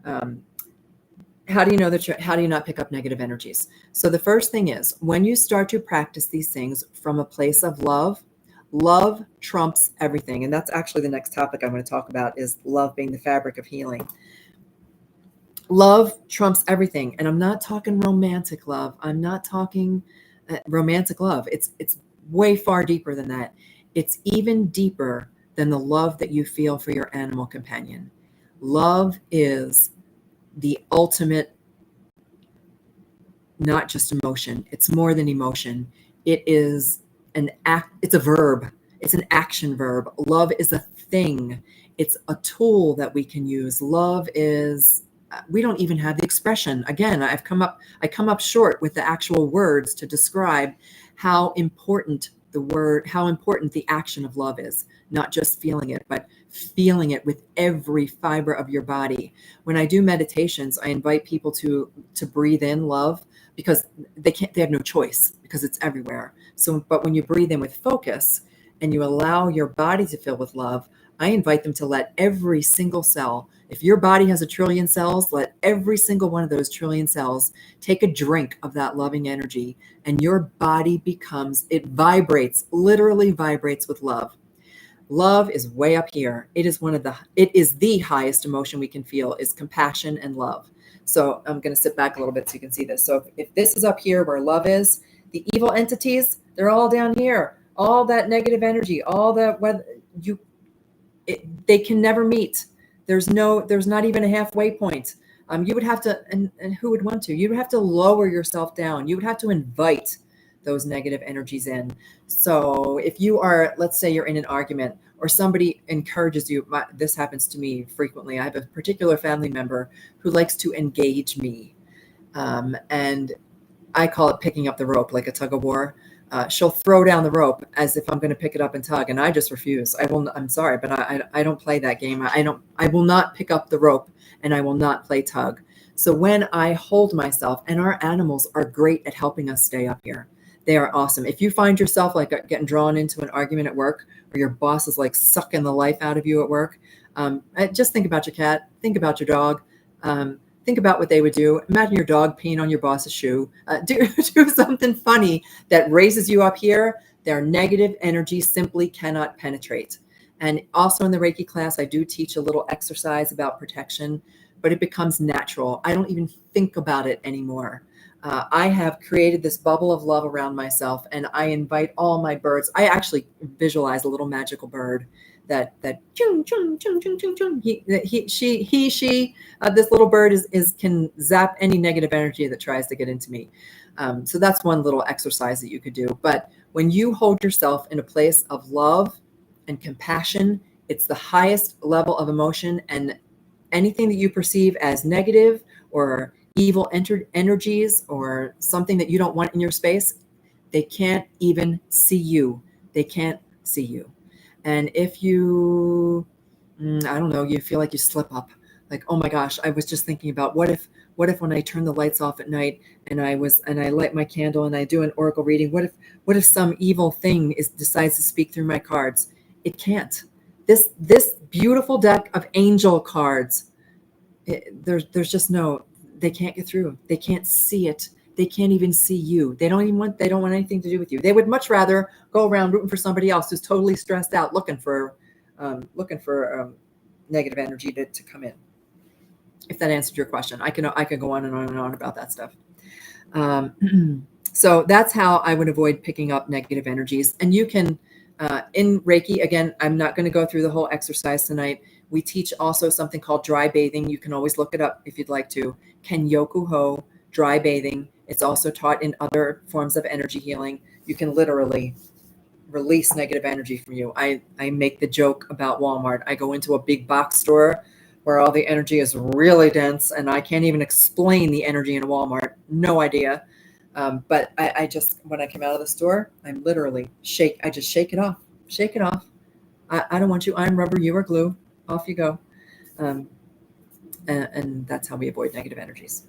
Speaker 1: How do you know how do you not pick up negative energies? So the first thing is, when you start to practice these things from a place of love, love trumps everything. And that's actually the next topic I'm going to talk about, is love being the fabric of healing. Love trumps everything. And I'm not talking romantic love. I'm not talking romantic love. It's way far deeper than that. It's even deeper than the love that you feel for your animal companion. Love is the ultimate, not just emotion. It's more than emotion. It is an act. It's a verb. It's an action verb. Love is a thing. It's a tool that we can use. Love is, we don't even have the expression. Again, I come up short with the actual words to describe how important how important the action of love is. Not just feeling it, but feeling it with every fiber of your body. When I do meditations, I invite people to breathe in love, because they have no choice, because it's everywhere. So, but when you breathe in with focus and you allow your body to fill with love, I invite them to let every single cell, if your body has 1 trillion cells, let every single one of those 1 trillion cells take a drink of that loving energy, and your body it vibrates, literally vibrates with love. Love is way up here. It is the highest emotion we can feel, is compassion and love. So I'm going to sit back a little bit so you can see this. So if this is up here where love is, the evil entities, they're all down here. All that negative energy, all that, they can never meet. There's not even a halfway point. You would have to, and who would want to? You would have to lower yourself down. You would have to invite those negative energies in. So if you are, let's say you're in an argument, or somebody encourages you, this happens to me frequently. I have a particular family member who likes to engage me. And I call it picking up the rope, like a tug of war. She'll throw down the rope as if I'm going to pick it up and tug, and I just refuse. I'm sorry, but I don't play that game. I will not pick up the rope, and I will not play tug. So when I hold myself, and our animals are great at helping us stay up here. They are awesome. If you find yourself like getting drawn into an argument at work, or your boss is like sucking the life out of you at work, just think about your cat, think about your dog. Think about what they would do. Imagine your dog peeing on your boss's shoe. Do something funny that raises you up here. Their negative energy simply cannot penetrate. And also in the Reiki class, I do teach a little exercise about protection, but it becomes natural. I don't even think about it anymore. I have created this bubble of love around myself, and I invite all my birds. I actually visualize a little magical bird that chung, chung, chung, chung, chung, chung. She, this little bird can zap any negative energy that tries to get into me. So that's one little exercise that you could do. But when you hold yourself in a place of love and compassion, it's the highest level of emotion, and anything that you perceive as negative or evil energies or something that you don't want in your space, they can't even see you. They can't see you. And if you, I don't know, you feel like you slip up, like, oh my gosh, I was just thinking about what if when I turn the lights off at night and I light my candle and I do an oracle reading, what if some evil thing decides to speak through my cards? It can't. This beautiful deck of angel cards, there's just no, they can't get through. They can't see it. They can't even see you. They don't want anything to do with you. They would much rather go around rooting for somebody else who's totally stressed out, looking for negative energy to come in. If that answered your question, I could go on and on and on about that stuff. So that's how I would avoid picking up negative energies. And you can, in Reiki, again, I'm not going to go through the whole exercise tonight. We teach also something called dry bathing. You can always look it up if you'd like to. Kenyoku Ho, dry bathing. It's also taught in other forms of energy healing. You can literally release negative energy from you. I make the joke about Walmart. I go into a big box store where all the energy is really dense, and I can't even explain the energy in a Walmart. No idea. But I just, when I come out of the store, I'm literally I just shake it off. Shake it off. I don't want you. I'm rubber, you are glue. Off you go. And that's how we avoid negative energies.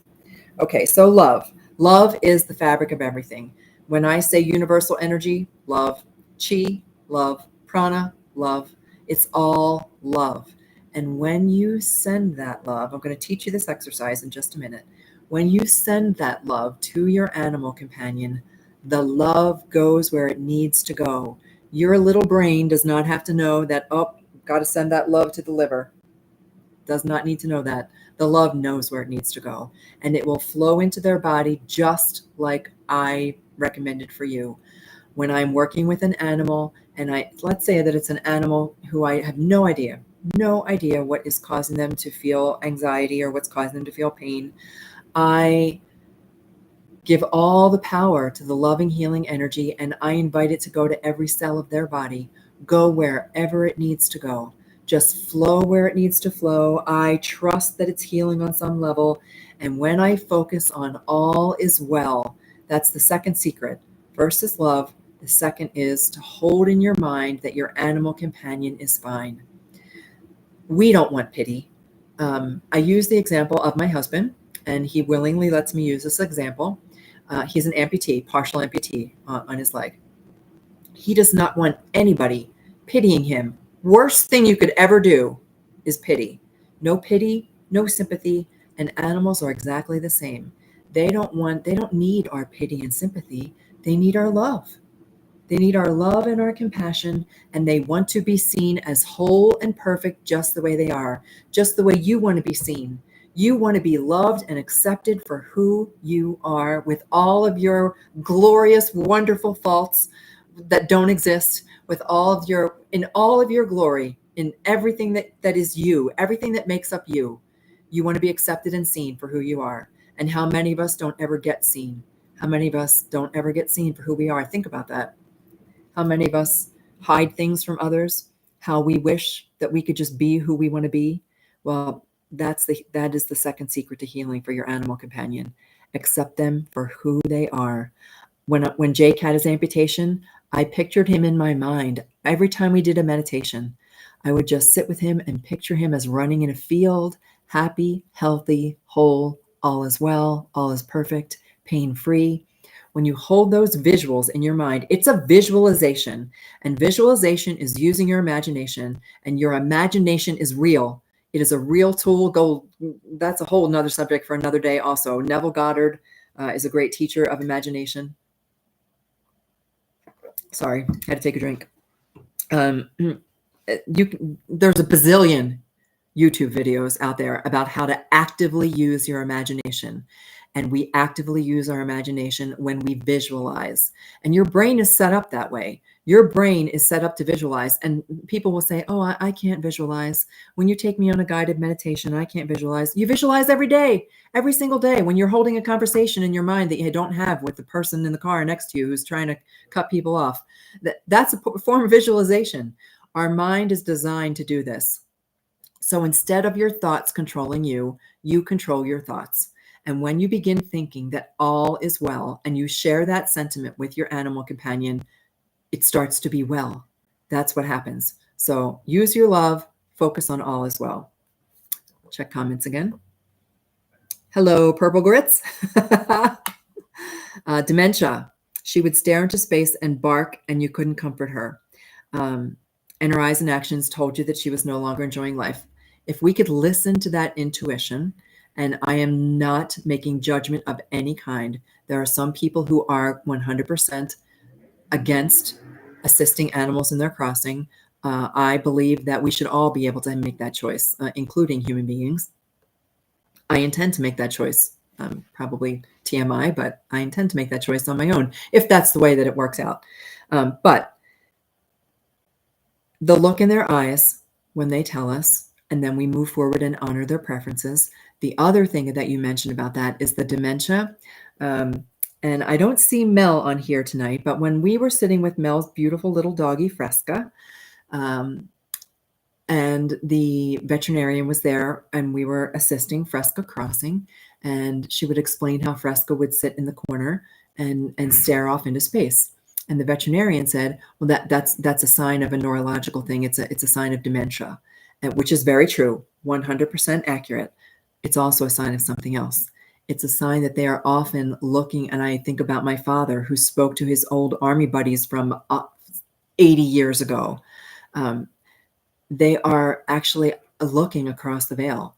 Speaker 1: Okay, so love. Love is the fabric of everything. When I say universal energy, love. Chi, love. Prana, love. It's all love. And when you send that love, I'm going to teach you this exercise in just a minute. When you send that love to your animal companion, the love goes where it needs to go. Your little brain does not have to know that, oh, got to send that love to the liver. Does not need to know that. The love knows where it needs to go, and it will flow into their body just like I recommended for you. When I'm working with an animal, and let's say that it's an animal who I have no idea what is causing them to feel anxiety or what's causing them to feel pain, I give all the power to the loving, healing energy, and I invite it to go to every cell of their body, go wherever it needs to go. Just flow where it needs to flow. I trust that it's healing on some level. And when I focus on all is well, that's the second secret. First is love. The second is to hold in your mind that your animal companion is fine. We don't want pity. I use the example of my husband, and he willingly lets me use this example. He's an amputee, partial amputee on his leg. He does not want anybody pitying him. Worst thing you could ever do is pity. No pity, no sympathy, and animals are exactly the same. They don't need our pity and sympathy. They need our love. They need our love and our compassion, and they want to be seen as whole and perfect just the way they are, just the way you want to be seen. You want to be loved and accepted for who you are, with all of your glorious, wonderful faults that don't exist, with in all of your glory, in everything that is you, everything that makes up you. You want to be accepted and seen for who you are. And how many of us don't ever get seen? How many of us don't ever get seen for who we are? Think about that. How many of us hide things from others? How we wish that we could just be who we want to be? Well, that is the second secret to healing for your animal companion. Accept them for who they are. When Jake had his amputation, I pictured him in my mind. Every time we did a meditation, I would just sit with him and picture him as running in a field, happy, healthy, whole, all is well, all is perfect, pain-free. When you hold those visuals in your mind, it's a visualization, and visualization is using your imagination, and your imagination is real. It is a real tool. That's a whole nother subject for another day also. Neville Goddard is a great teacher of imagination. Sorry, had to take a drink. There's a bazillion YouTube videos out there about how to actively use your imagination. And we actively use our imagination when we visualize. And your brain is set up that way. Your brain is set up to visualize. And people will say, oh, I can't visualize. When you take me on a guided meditation, I can't visualize. You visualize every day, every single day, when you're holding a conversation in your mind that you don't have with the person in the car next to you who's trying to cut people off. That's a form of visualization. Our mind is designed to do this. So instead of your thoughts controlling you, you control your thoughts. And when you begin thinking that all is well, and you share that sentiment with your animal companion, it starts to be well. That's what happens. So use your love, focus on all is well. Check comments again. Hello, Purple Grits. Dementia. She would stare into space and bark, and you couldn't comfort her. And her eyes and actions told you that she was no longer enjoying life. If we could listen to that intuition, and I am not making judgment of any kind. There are some people who are 100% against assisting animals in their crossing. I believe that we should all be able to make that choice, including human beings. I intend to make that choice. Probably TMI, but I intend to make that choice on my own, if that's the way that it works out. But the look in their eyes when they tell us, and then we move forward and honor their preferences. The other thing that you mentioned about that is the dementia. And I don't see Mel on here tonight, but when we were sitting with Mel's beautiful little doggy, Fresca, and the veterinarian was there, and we were assisting Fresca crossing, and she would explain how Fresca would sit in the corner and stare off into space. And the veterinarian said, well, that's a sign of a neurological thing. It's a sign of dementia, which is very true, 100% accurate. It's also a sign of something else. It's a sign that they are often looking, and I think about my father who spoke to his old army buddies from 80 years ago. They are actually looking across the veil.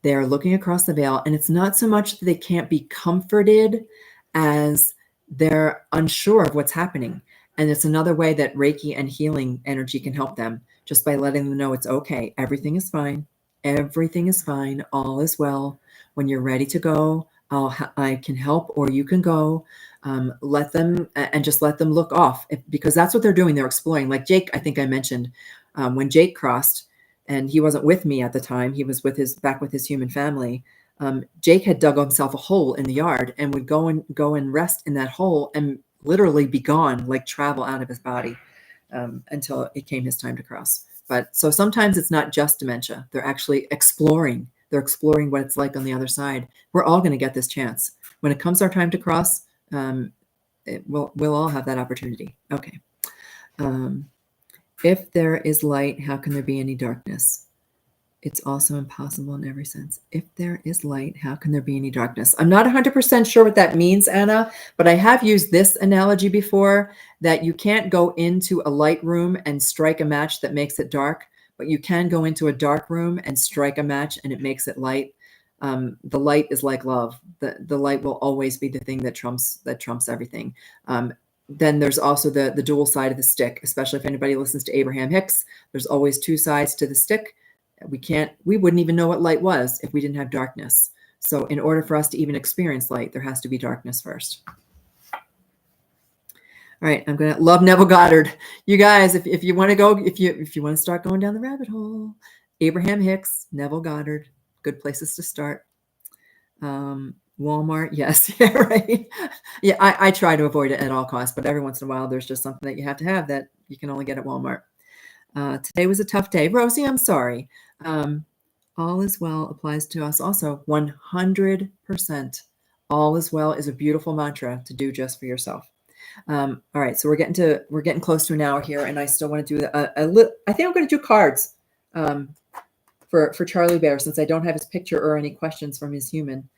Speaker 1: They are looking across the veil, and it's not so much that they can't be comforted as they're unsure of what's happening. And it's another way that Reiki and healing energy can help them, just by letting them know it's okay. Everything is fine. Everything is fine. All is well. When you're ready to go, I can help, or you can go. Let them and just let them look off, because that's what they're doing. They're exploring. Like Jake, I think I mentioned when Jake crossed, and he wasn't with me at the time. He was with his human family. Jake had dug himself a hole in the yard and would go and rest in that hole and literally be gone, like travel out of his body, until it came his time to cross. But so sometimes it's not just dementia. They're actually exploring. They're exploring what it's like on the other side. We're all going to get this chance. When it comes our time to cross, we'll all have that opportunity. Okay. If there is light, how can there be any darkness? It's also impossible in every sense. If there is light, how can there be any darkness? I'm not 100% sure what that means, Anna, but I have used this analogy before, that you can't go into a light room and strike a match that makes it dark, but you can go into a dark room and strike a match and it makes it light. The light is like love. The light will always be the thing that trumps everything. Then there's also the dual side of the stick, especially if anybody listens to Abraham Hicks. There's always two sides to the stick. We wouldn't even know what light was if we didn't have darkness. So in order for us to even experience light, there has to be darkness first. All right, I'm gonna love Neville Goddard. You guys, if you want to go, if you want to start going down the rabbit hole, Abraham Hicks, Neville Goddard, good places to start. Walmart, yes, yeah, right. Yeah, I try to avoid it at all costs, but every once in a while, there's just something that you have to have that you can only get at Walmart. Today was a tough day. Rosie, I'm sorry. All is well applies to us also 100%. All is well is a beautiful mantra to do just for yourself. All right, so we're getting close to an hour here, and I still want to do I think I'm going to do cards for Charlie Bear, since I don't have his picture or any questions from his human,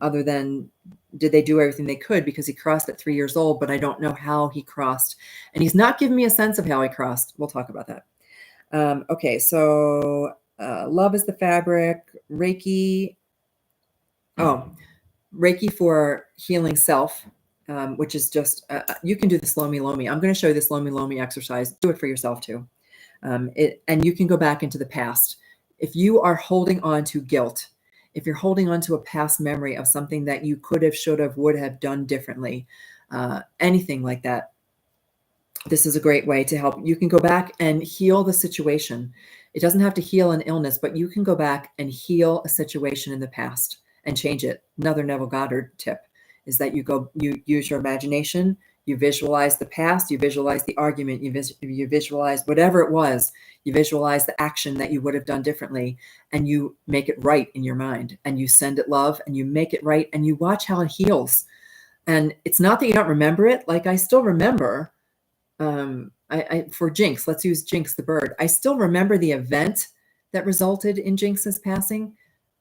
Speaker 1: other than did they do everything they could, because he crossed at 3 years old, but I don't know how he crossed, and he's not giving me a sense of how he crossed. We'll talk about that. Okay, so love is the fabric. Reiki. Oh, Reiki for healing self, which is just, you can do this Lomi Lomi. I'm going to show you this Lomi Lomi exercise. Do it for yourself too. And you can go back into the past. If you are holding on to guilt, if you're holding on to a past memory of something that you could have, should have, would have done differently, anything like that, this is a great way to help. You can go back and heal the situation. It doesn't have to heal an illness, but you can go back and heal a situation in the past and change it. Another Neville Goddard tip is that you use your imagination, you visualize the past, you visualize the argument, you visualize whatever it was, you visualize the action that you would have done differently, and you make it right in your mind, and you send it love, and you make it right, and you watch how it heals. And it's not that you don't remember it. Like, I still remember, for Jinx, let's use Jinx the bird. I still remember the event that resulted in Jinx's passing,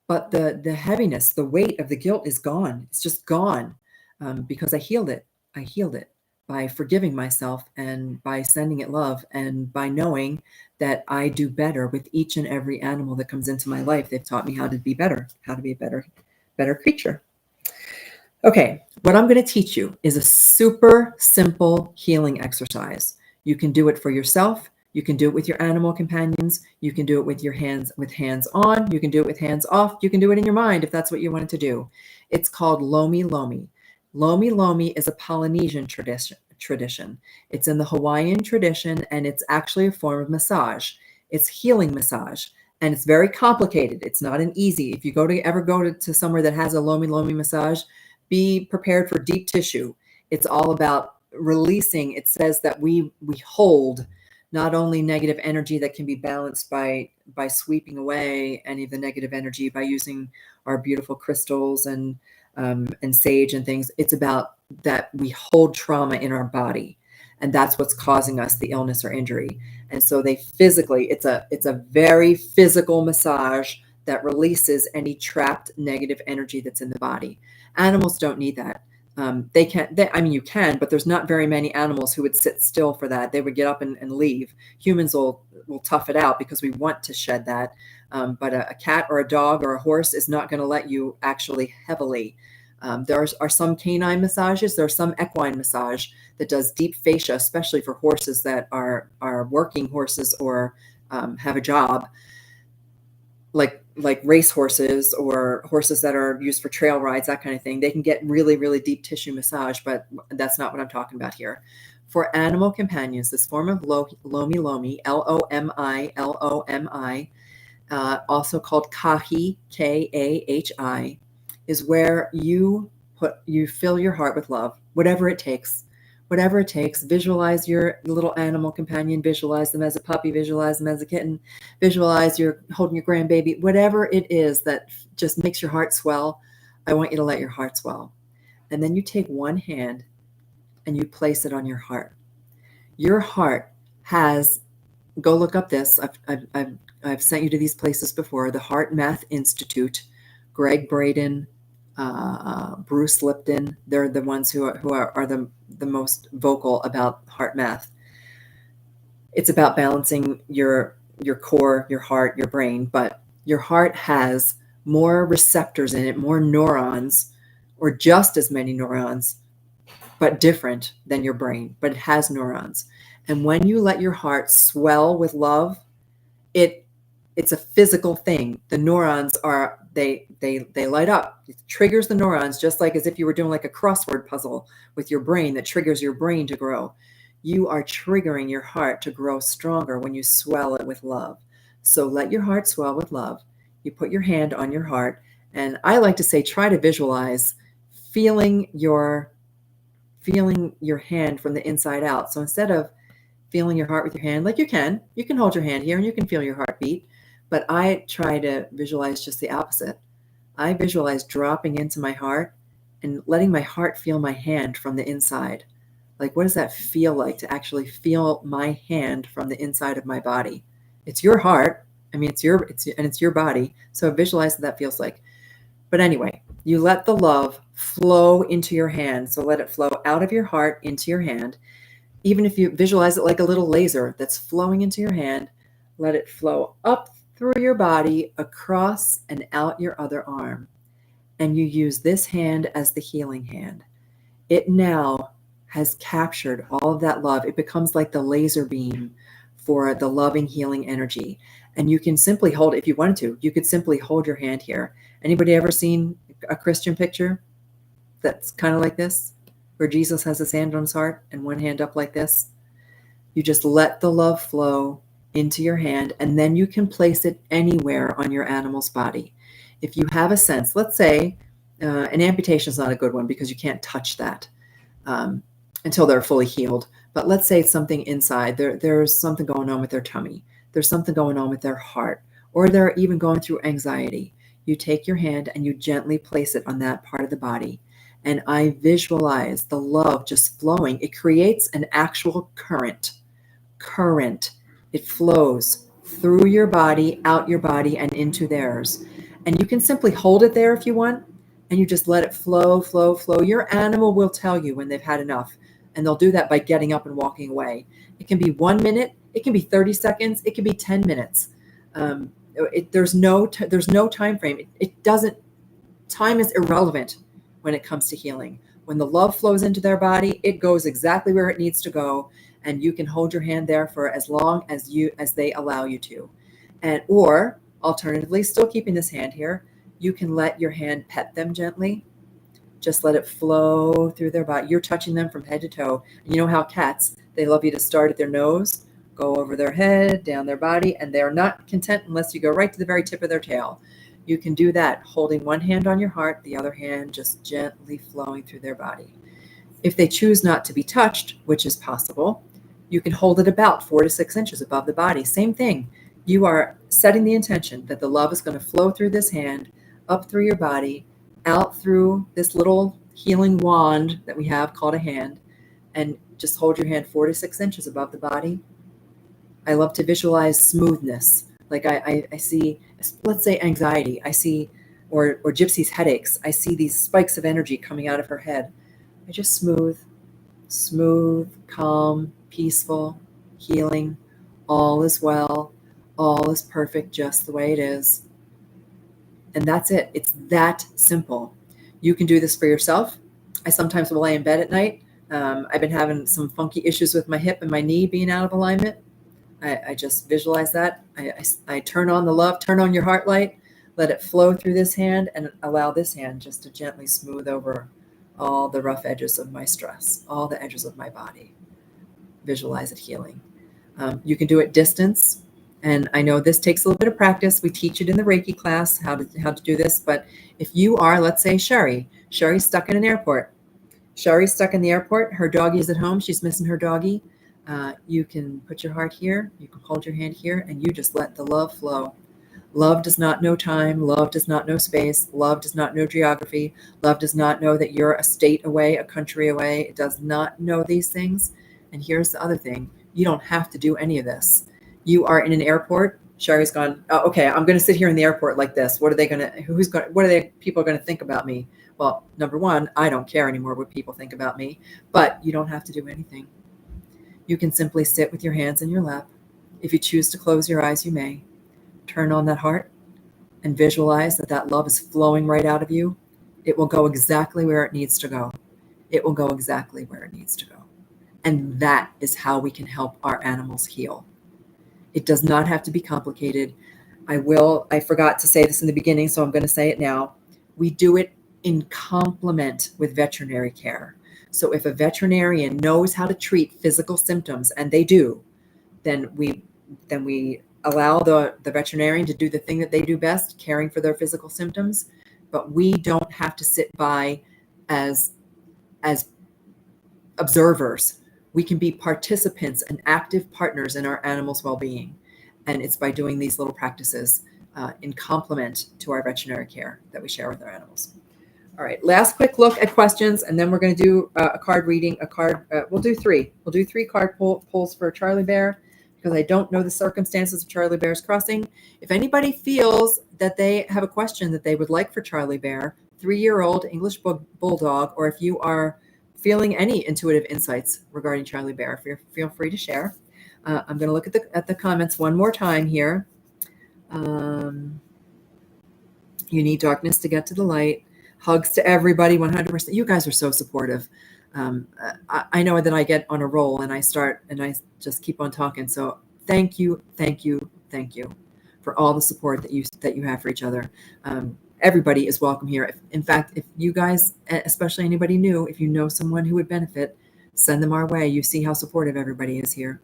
Speaker 1: but the heaviness, the weight of the guilt is gone. It's just gone, because I healed it. I healed it by forgiving myself and by sending it love and by knowing that I do better with each and every animal that comes into my life. They've taught me how to be better, how to be a better creature. Okay, what I'm going to teach you is a super simple healing exercise. You can do it for yourself. You can do it with your animal companions. You can do it with your hands, with hands on. You can do it with hands off. You can do it in your mind if that's what you wanted to do. It's called Lomi Lomi. Lomi Lomi is a Polynesian tradition. It's in the Hawaiian tradition, and it's actually a form of massage. It's healing massage, and it's very complicated. It's not an easy. If you ever go to somewhere that has a Lomi Lomi massage, be prepared for deep tissue. It's all about releasing. It says that we hold not only negative energy that can be balanced by sweeping away any of the negative energy by using our beautiful crystals and sage and things. It's about that we hold trauma in our body, and that's what's causing us the illness or injury. And so it's a very physical massage that releases any trapped negative energy that's in the body. Animals don't need that. You can, but there's not very many animals who would sit still for that. They would get up and leave. Humans will tough it out because we want to shed that. But a cat or a dog or a horse is not going to let you actually heavily. There are some canine massages. There's some equine massage that does deep fascia, especially for horses that are working horses or have a job. Like like race horses or horses that are used for trail rides, that kind of thing. They can get really, really deep tissue massage, but that's not what I'm talking about here. For animal companions, this form of Lomi Lomi, Lomi, also called Kahi, Kahi, is where you fill your heart with love, whatever it takes. Whatever it takes, visualize your little animal companion, visualize them as a puppy, visualize them as a kitten, visualize you're holding your grandbaby, whatever it is that just makes your heart swell. I want you to let your heart swell. And then you take one hand and you place it on your heart. Your heart has, go look up this. I've sent you to these places before. The Heart Math Institute, Greg Braden, Bruce Lipton. They're the ones who are the most vocal about heart math. It's about balancing your core, your heart, your brain, but your heart has more receptors in it, more neurons, or just as many neurons, but different than your brain, but it has neurons. And when you let your heart swell with love, it's a physical thing. The neurons are, they light up. It triggers the neurons, just like as if you were doing like a crossword puzzle with your brain that triggers your brain to grow. You are triggering your heart to grow stronger when you swell it with love. So let your heart swell with love. You put your hand on your heart, and I like to say, try to visualize feeling your hand from the inside out. So instead of feeling your heart with your hand, like you can hold your hand here and you can feel your heartbeat. But I try to visualize just the opposite. I visualize dropping into my heart and letting my heart feel my hand from the inside. Like, what does that feel like to actually feel my hand from the inside of my body? It's your heart. I mean, it's your body. So visualize what that feels like. But anyway, you let the love flow into your hand. So let it flow out of your heart into your hand. Even if you visualize it like a little laser that's flowing into your hand, let it flow up through your body, across and out your other arm. And you use this hand as the healing hand. It now has captured all of that love. It becomes like the laser beam for the loving, healing energy. And you can simply hold, if you wanted to, you could simply hold your hand here. Anybody ever seen a Christian picture that's kind of like this, where Jesus has his hand on his heart and one hand up like this? You just let the love flow into your hand, and then you can place it anywhere on your animal's body. If you have a sense, let's say an amputation is not a good one because you can't touch that until they're fully healed. But let's say it's something inside. There's something going on with their tummy. There's something going on with their heart, or they're even going through anxiety. You take your hand and you gently place it on that part of the body. And I visualize the love just flowing. It creates an actual current. It flows through your body, out your body, and into theirs. And you can simply hold it there if you want, and you just let it flow, flow, flow. Your animal will tell you when they've had enough, and they'll do that by getting up and walking away. It can be 1 minute, it can be 30 seconds, it can be 10 minutes. There's no time frame. It doesn't. Time is irrelevant when it comes to healing. When the love flows into their body, it goes exactly where it needs to go. And you can hold your hand there for as long as they allow you to. And or alternatively, still keeping this hand here, you can let your hand pet them gently. Just let it flow through their body. You're touching them from head to toe. And you know how cats, they love you to start at their nose, go over their head, down their body, and they're not content unless you go right to the very tip of their tail. You can do that, holding one hand on your heart, the other hand just gently flowing through their body. If they choose not to be touched, which is possible, you can hold it about 4 to 6 inches above the body. Same thing. You are setting the intention that the love is going to flow through this hand, up through your body, out through this little healing wand that we have called a hand, and just hold your hand 4 to 6 inches above the body. I love to visualize smoothness. Like I see, let's say anxiety. I see, or Gypsy's headaches. I see these spikes of energy coming out of her head. I just smooth, calm, peaceful, healing. All is well. All is perfect just the way it is. And that's it. It's that simple. You can do this for yourself. I sometimes will lay in bed at night. I've been having some funky issues with my hip and my knee being out of alignment. I just visualize that. I turn on the love, turn on your heart light, Let it flow through this hand and allow this hand just to gently smooth over all the rough edges of my stress, all the edges of my body. Visualize it healing. You can do it distance. And I know this takes a little bit of practice. We teach it in the Reiki class, how to do this. But if you are, let's say Sherry's stuck in an airport. Sherry's stuck in the airport. Her doggy is at home. She's missing her doggy. You can put your heart here. You can hold your hand here, and you just let the love flow. Love does not know time. Love does not know space. Love does not know geography. Love does not know that you're a state away, a country away. It does not know these things. And here's the other thing. You don't have to do any of this. You are in an airport. Sherry's gone, oh, okay, I'm going to sit here in the airport like this. What are people going to think about me? Well, number one, I don't care anymore what people think about me, but you don't have to do anything. You can simply sit with your hands in your lap. If you choose to close your eyes, you may. Turn on that heart and visualize that love is flowing right out of you. It will go exactly where it needs to go. It will go exactly where it needs to go. And that is how we can help our animals heal. It does not have to be complicated. I forgot to say this in the beginning, so I'm going to say it now. We do it in complement with veterinary care. So if a veterinarian knows how to treat physical symptoms, and they do, then we allow the veterinarian to do the thing that they do best, caring for their physical symptoms. But we don't have to sit by as observers. We can be participants and active partners in our animals' well-being. And it's by doing these little practices in complement to our veterinary care that we share with our animals. All right, last quick look at questions, and then we're going to do a card reading. We'll do three. We'll do three card pulls for Charlie Bear, because I don't know the circumstances of Charlie Bear's crossing. If anybody feels that they have a question that they would like for Charlie Bear, 3-year-old English Bulldog, or if you are feeling any intuitive insights regarding Charlie Bear, feel free to share. I'm going to look at the comments one more time here. You need darkness to get to the light. Hugs to everybody, 100%. You guys are so supportive. I know that I get on a roll and I just keep on talking. So thank you for all the support that you have for each other. Everybody is welcome here. In fact, if you guys, especially anybody new, if you know someone who would benefit, send them our way. You see how supportive everybody is here.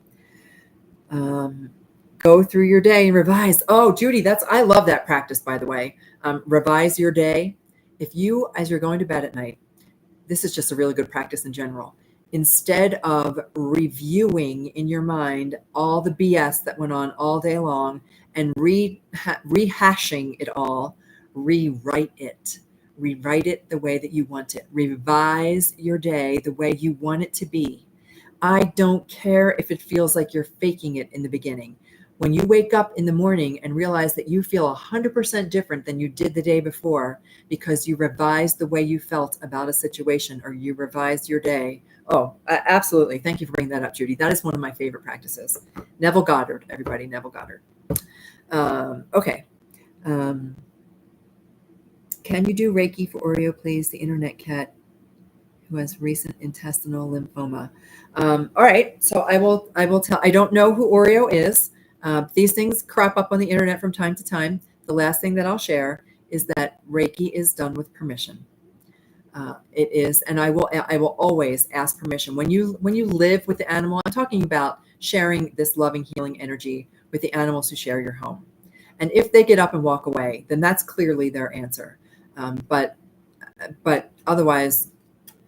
Speaker 1: Go through your day and revise. Oh, Judy, I love that practice, by the way. Revise your day. If you, as you're going to bed at night, this is just a really good practice in general. Instead of reviewing in your mind all the BS that went on all day long and rehashing it all, rewrite it. Rewrite it the way that you want it. Revise your day the way you want it to be. I don't care if it feels like you're faking it in the beginning. When you wake up in the morning and realize that you feel 100% different than you did the day before because you revised the way you felt about a situation, or you revised your day. Oh, absolutely. Thank you for bringing that up, Judy. That is one of my favorite practices. Neville Goddard, everybody, Neville Goddard. Okay. Can you do Reiki for Oreo, please? The internet cat who has recent intestinal lymphoma. All right. So I will tell, I don't know who Oreo is. These things crop up on the internet from time to time. The last thing that I'll share is that Reiki is done with permission. It is, and I will always ask permission. When you live with the animal, I'm talking about sharing this loving, healing energy with the animals who share your home. And if they get up and walk away, then that's clearly their answer. But otherwise,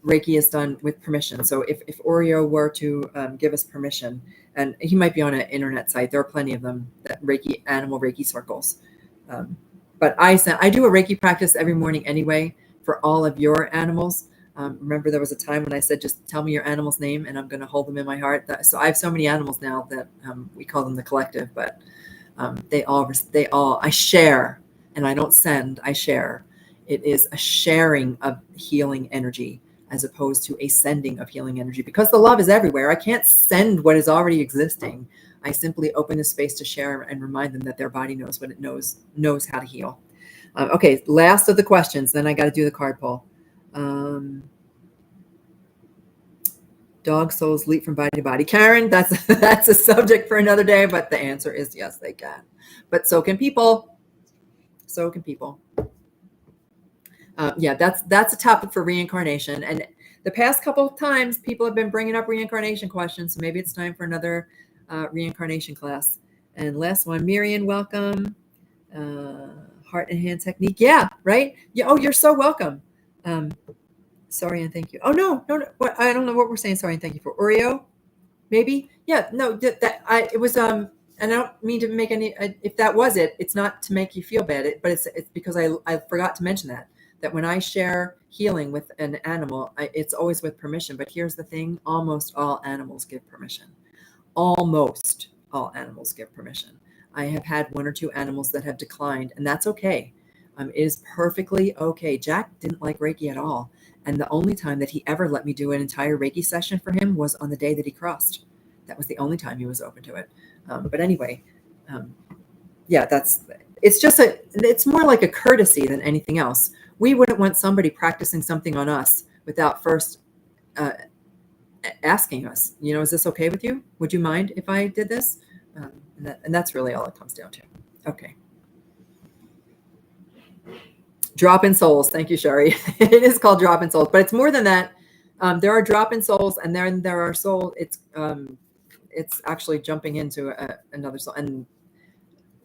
Speaker 1: Reiki is done with permission. So if Oreo were to give us permission, and he might be on an internet site, there are plenty of them, that animal Reiki circles. But I do a Reiki practice every morning anyway for all of your animals. Remember, there was a time when I said, just tell me your animal's name and I'm going to hold them in my heart. So I have so many animals now that we call them the collective, but they all, I share, and I don't send, I share. It is a sharing of healing energy as opposed to a sending of healing energy, because the love is everywhere. I can't send what is already existing. I simply open the space to share and remind them that their body knows what it knows how to heal. Okay, last of the questions, then I got to do the card pull. Dog souls leap from body to body. Karen, that's a subject for another day, but the answer is yes, they can. But so can people. So can people. Yeah, that's a topic for reincarnation. And the past couple of times, people have been bringing up reincarnation questions. So maybe it's time for another reincarnation class. And last one, Miriam, welcome. Heart and hand technique. Yeah, right. Yeah. Oh, you're so welcome. Sorry and thank you. Oh no. What, I don't know what we're saying. Sorry and thank you for Oreo. Maybe. Yeah. No. It was. And I don't mean to make any. If that was it, it's not to make you feel bad. But it's because I forgot to mention that when I share healing with an animal, it's always with permission. But here's the thing: almost all animals give permission. Almost all animals give permission. I have had one or two animals that have declined, and that's okay. It is perfectly okay. Jack didn't like Reiki at all. And the only time that he ever let me do an entire Reiki session for him was on the day that he crossed. That was the only time he was open to it. But anyway, yeah, it's more like a courtesy than anything else. We wouldn't want somebody practicing something on us without first asking us, is this okay with you? Would you mind if I did this? And that's really all it comes down to. Okay. Drop-in souls. Thank you, Shari. It is called drop-in souls, but it's more than that. There are drop-in souls, and then there are soul. It's actually jumping into another soul, and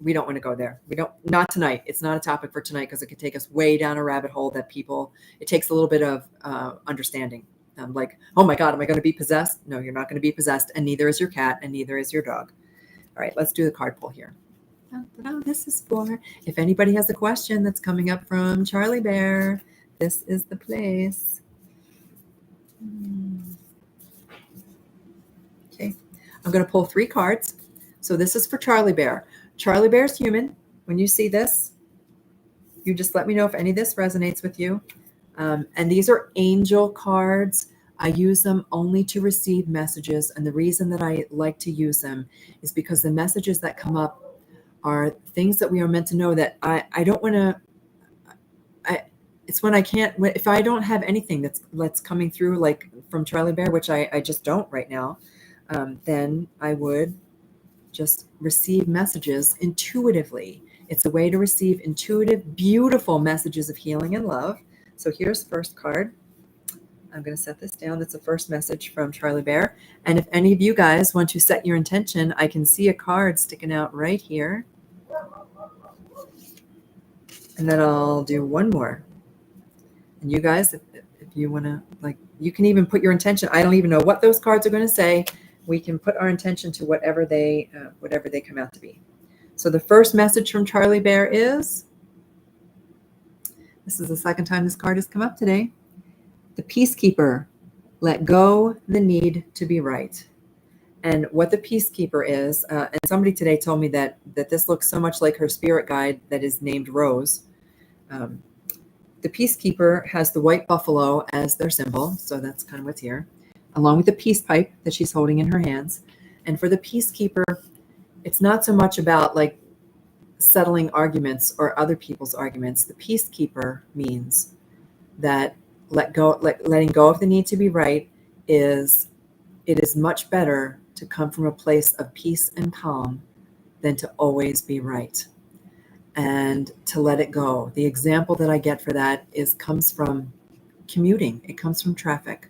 Speaker 1: we don't want to go there. Not tonight. It's not a topic for tonight because it could take us way down a rabbit hole that it takes a little bit of understanding. Like, oh my God, am I going to be possessed? No, you're not going to be possessed, and neither is your cat, and neither is your dog. All right, let's do the card pull here. This is for if anybody has a question that's coming up from Charlie Bear. This is the place. Okay, I'm going to pull 3 cards. So this is for Charlie Bear. Charlie Bear's human. When you see this, you just let me know if any of this resonates with you. And these are angel cards. I use them only to receive messages. And the reason that I like to use them is because the messages that come up are things that we are meant to know that I don't want to. It's when I can't, if I don't have anything that's coming through, like from Charlie Bear, which I just don't right now, then I would just receive messages intuitively. It's a way to receive intuitive, beautiful messages of healing and love. So here's first card. I'm going to set this down. That's the first message from Charlie Bear. And if any of you guys want to set your intention, I can see a card sticking out right here. And then I'll do one more. And you guys, if you want to, you can even put your intention. I don't even know what those cards are going to say. We can put our intention to whatever they come out to be. So the first message from Charlie Bear is, this is the second time this card has come up today. The Peacekeeper, let go the need to be right. And what the Peacekeeper is, and somebody today told me that this looks so much like her spirit guide that is named Rose. The Peacekeeper has the white buffalo as their symbol, so that's kind of what's here, along with the peace pipe that she's holding in her hands. And for the Peacekeeper, it's not so much about settling arguments or other people's arguments. The Peacekeeper means that letting go of the need to be right it is much better to come from a place of peace and calm than to always be right, and to let it go. The example that I get for that comes from commuting. It comes from traffic.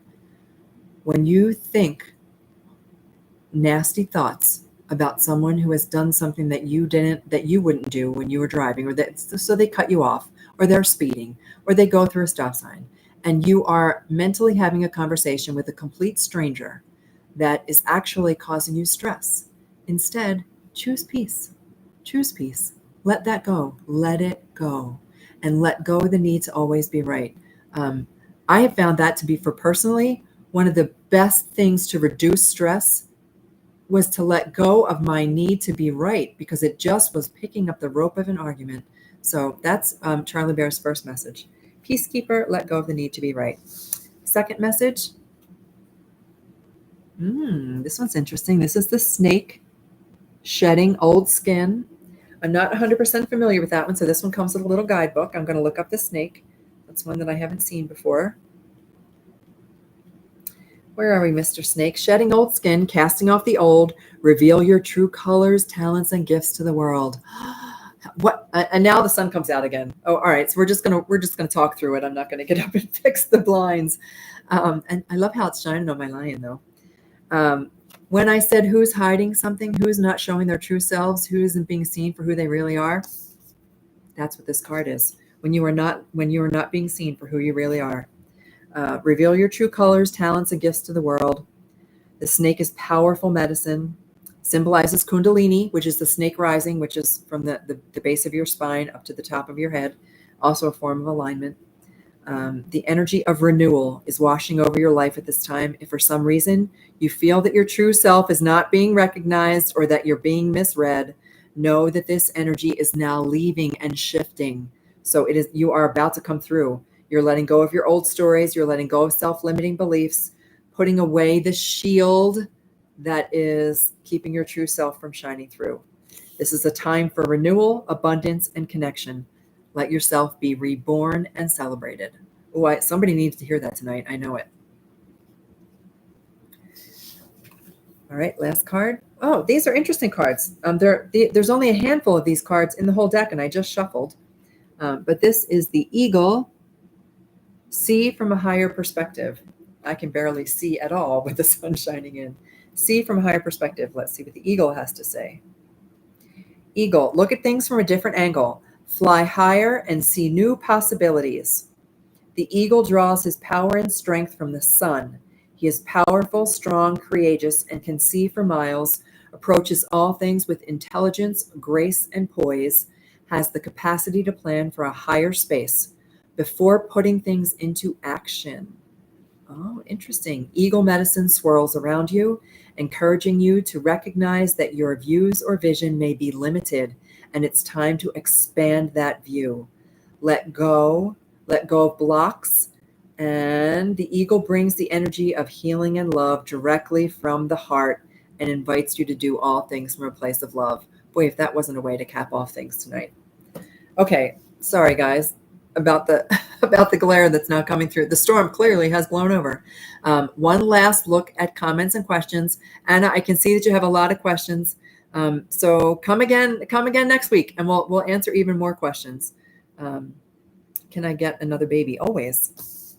Speaker 1: When you think nasty thoughts about someone who has done something that you wouldn't do when you were driving, so they cut you off, or they're speeding, or they go through a stop sign, and you are mentally having a conversation with a complete stranger that is actually causing you stress. Instead, choose peace. Choose peace. Let that go. Let it go. And let go of the need to always be right. I have found that to be, for personally, one of the best things to reduce stress was to let go of my need to be right, because it just was picking up the rope of an argument. So that's Charlie Bear's first message. Peacekeeper, let go of the need to be right. Second message. This one's interesting. This is the snake shedding old skin. I'm not 100% familiar with that one, so this one comes with a little guidebook. I'm going to look up the snake. That's one that I haven't seen before. Where are we, Mr. Snake? Shedding old skin, casting off the old, reveal your true colors, talents, and gifts to the world. What? And now the sun comes out again. Oh, all right. So we're just gonna talk through it. I'm not gonna get up and fix the blinds. And I love how it's shining on my lion, though. When I said who's hiding something, who's not showing their true selves, who isn't being seen for who they really are, that's what this card is. When you are not being seen for who you really are. Reveal your true colors, talents, and gifts to the world. The snake is powerful medicine. Symbolizes Kundalini, which is the snake rising, which is from the base of your spine up to the top of your head. Also a form of alignment. The energy of renewal is washing over your life at this time. If for some reason you feel that your true self is not being recognized or that you're being misread, know that this energy is now leaving and shifting. So you are about to come through. You're letting go of your old stories. You're letting go of self-limiting beliefs, putting away the shield that is keeping your true self from shining through. This is a time for renewal, abundance, and connection. Let yourself be reborn and celebrated. Oh, somebody needs to hear that tonight. I know it. All right, last card. Oh, these are interesting cards. There's only a handful of these cards in the whole deck, and I just shuffled. But this is the Eagle. See from a higher perspective. I can barely see at all with the sun shining in. See from a higher perspective. Let's see what the Eagle has to say. Eagle, look at things from a different angle. Fly higher and see new possibilities. The eagle draws his power and strength from the sun. He is powerful, strong, courageous, and can see for miles, approaches all things with intelligence, grace, and poise, has the capacity to plan for a higher space before putting things into action. Oh, interesting. Eagle medicine swirls around you, encouraging you to recognize that your views or vision may be limited, and it's time to expand that view. Let go of blocks, and the eagle brings the energy of healing and love directly from the heart and invites you to do all things from a place of love. Boy, if that wasn't a way to cap off things tonight. Okay, sorry guys about the glare that's now coming through. The storm clearly has blown over. One last look at comments and questions. Anna, I can see that you have a lot of questions. So come again next week, and we'll answer even more questions. Can I get another baby? Always.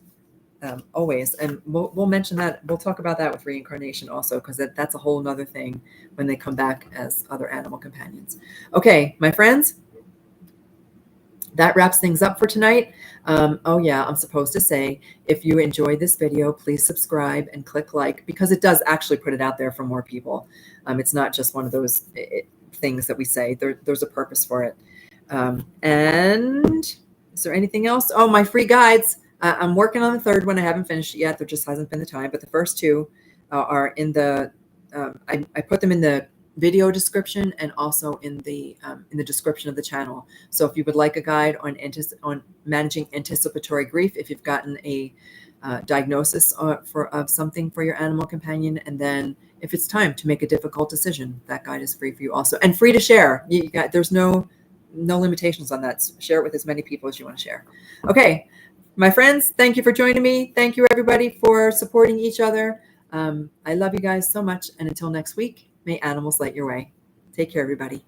Speaker 1: Always. And we'll mention that. We'll talk about that with reincarnation also, because that's a whole nother thing when they come back as other animal companions. Okay, my friends, that wraps things up for tonight. Oh yeah, I'm supposed to say, if you enjoyed this video, please subscribe and click like, because it does actually put it out there for more people. It's not just one of those things that we say. There's a purpose for it. And is there anything else? Oh, my free guides. I'm working on the third one. I haven't finished it yet. There just hasn't been the time. But the first two are in the. I put them in the video description and also in the description of the channel. So if you would like a guide on managing anticipatory grief, if you've gotten a diagnosis of something for your animal companion, and then if it's time to make a difficult decision, that guide is free for you also, and free to share. There's no limitations on that. Share it with as many people as you want to share. Okay, my friends, thank you for joining me. Thank you everybody for supporting each other. I love you guys so much, and until next week, may animals light your way. Take care, everybody.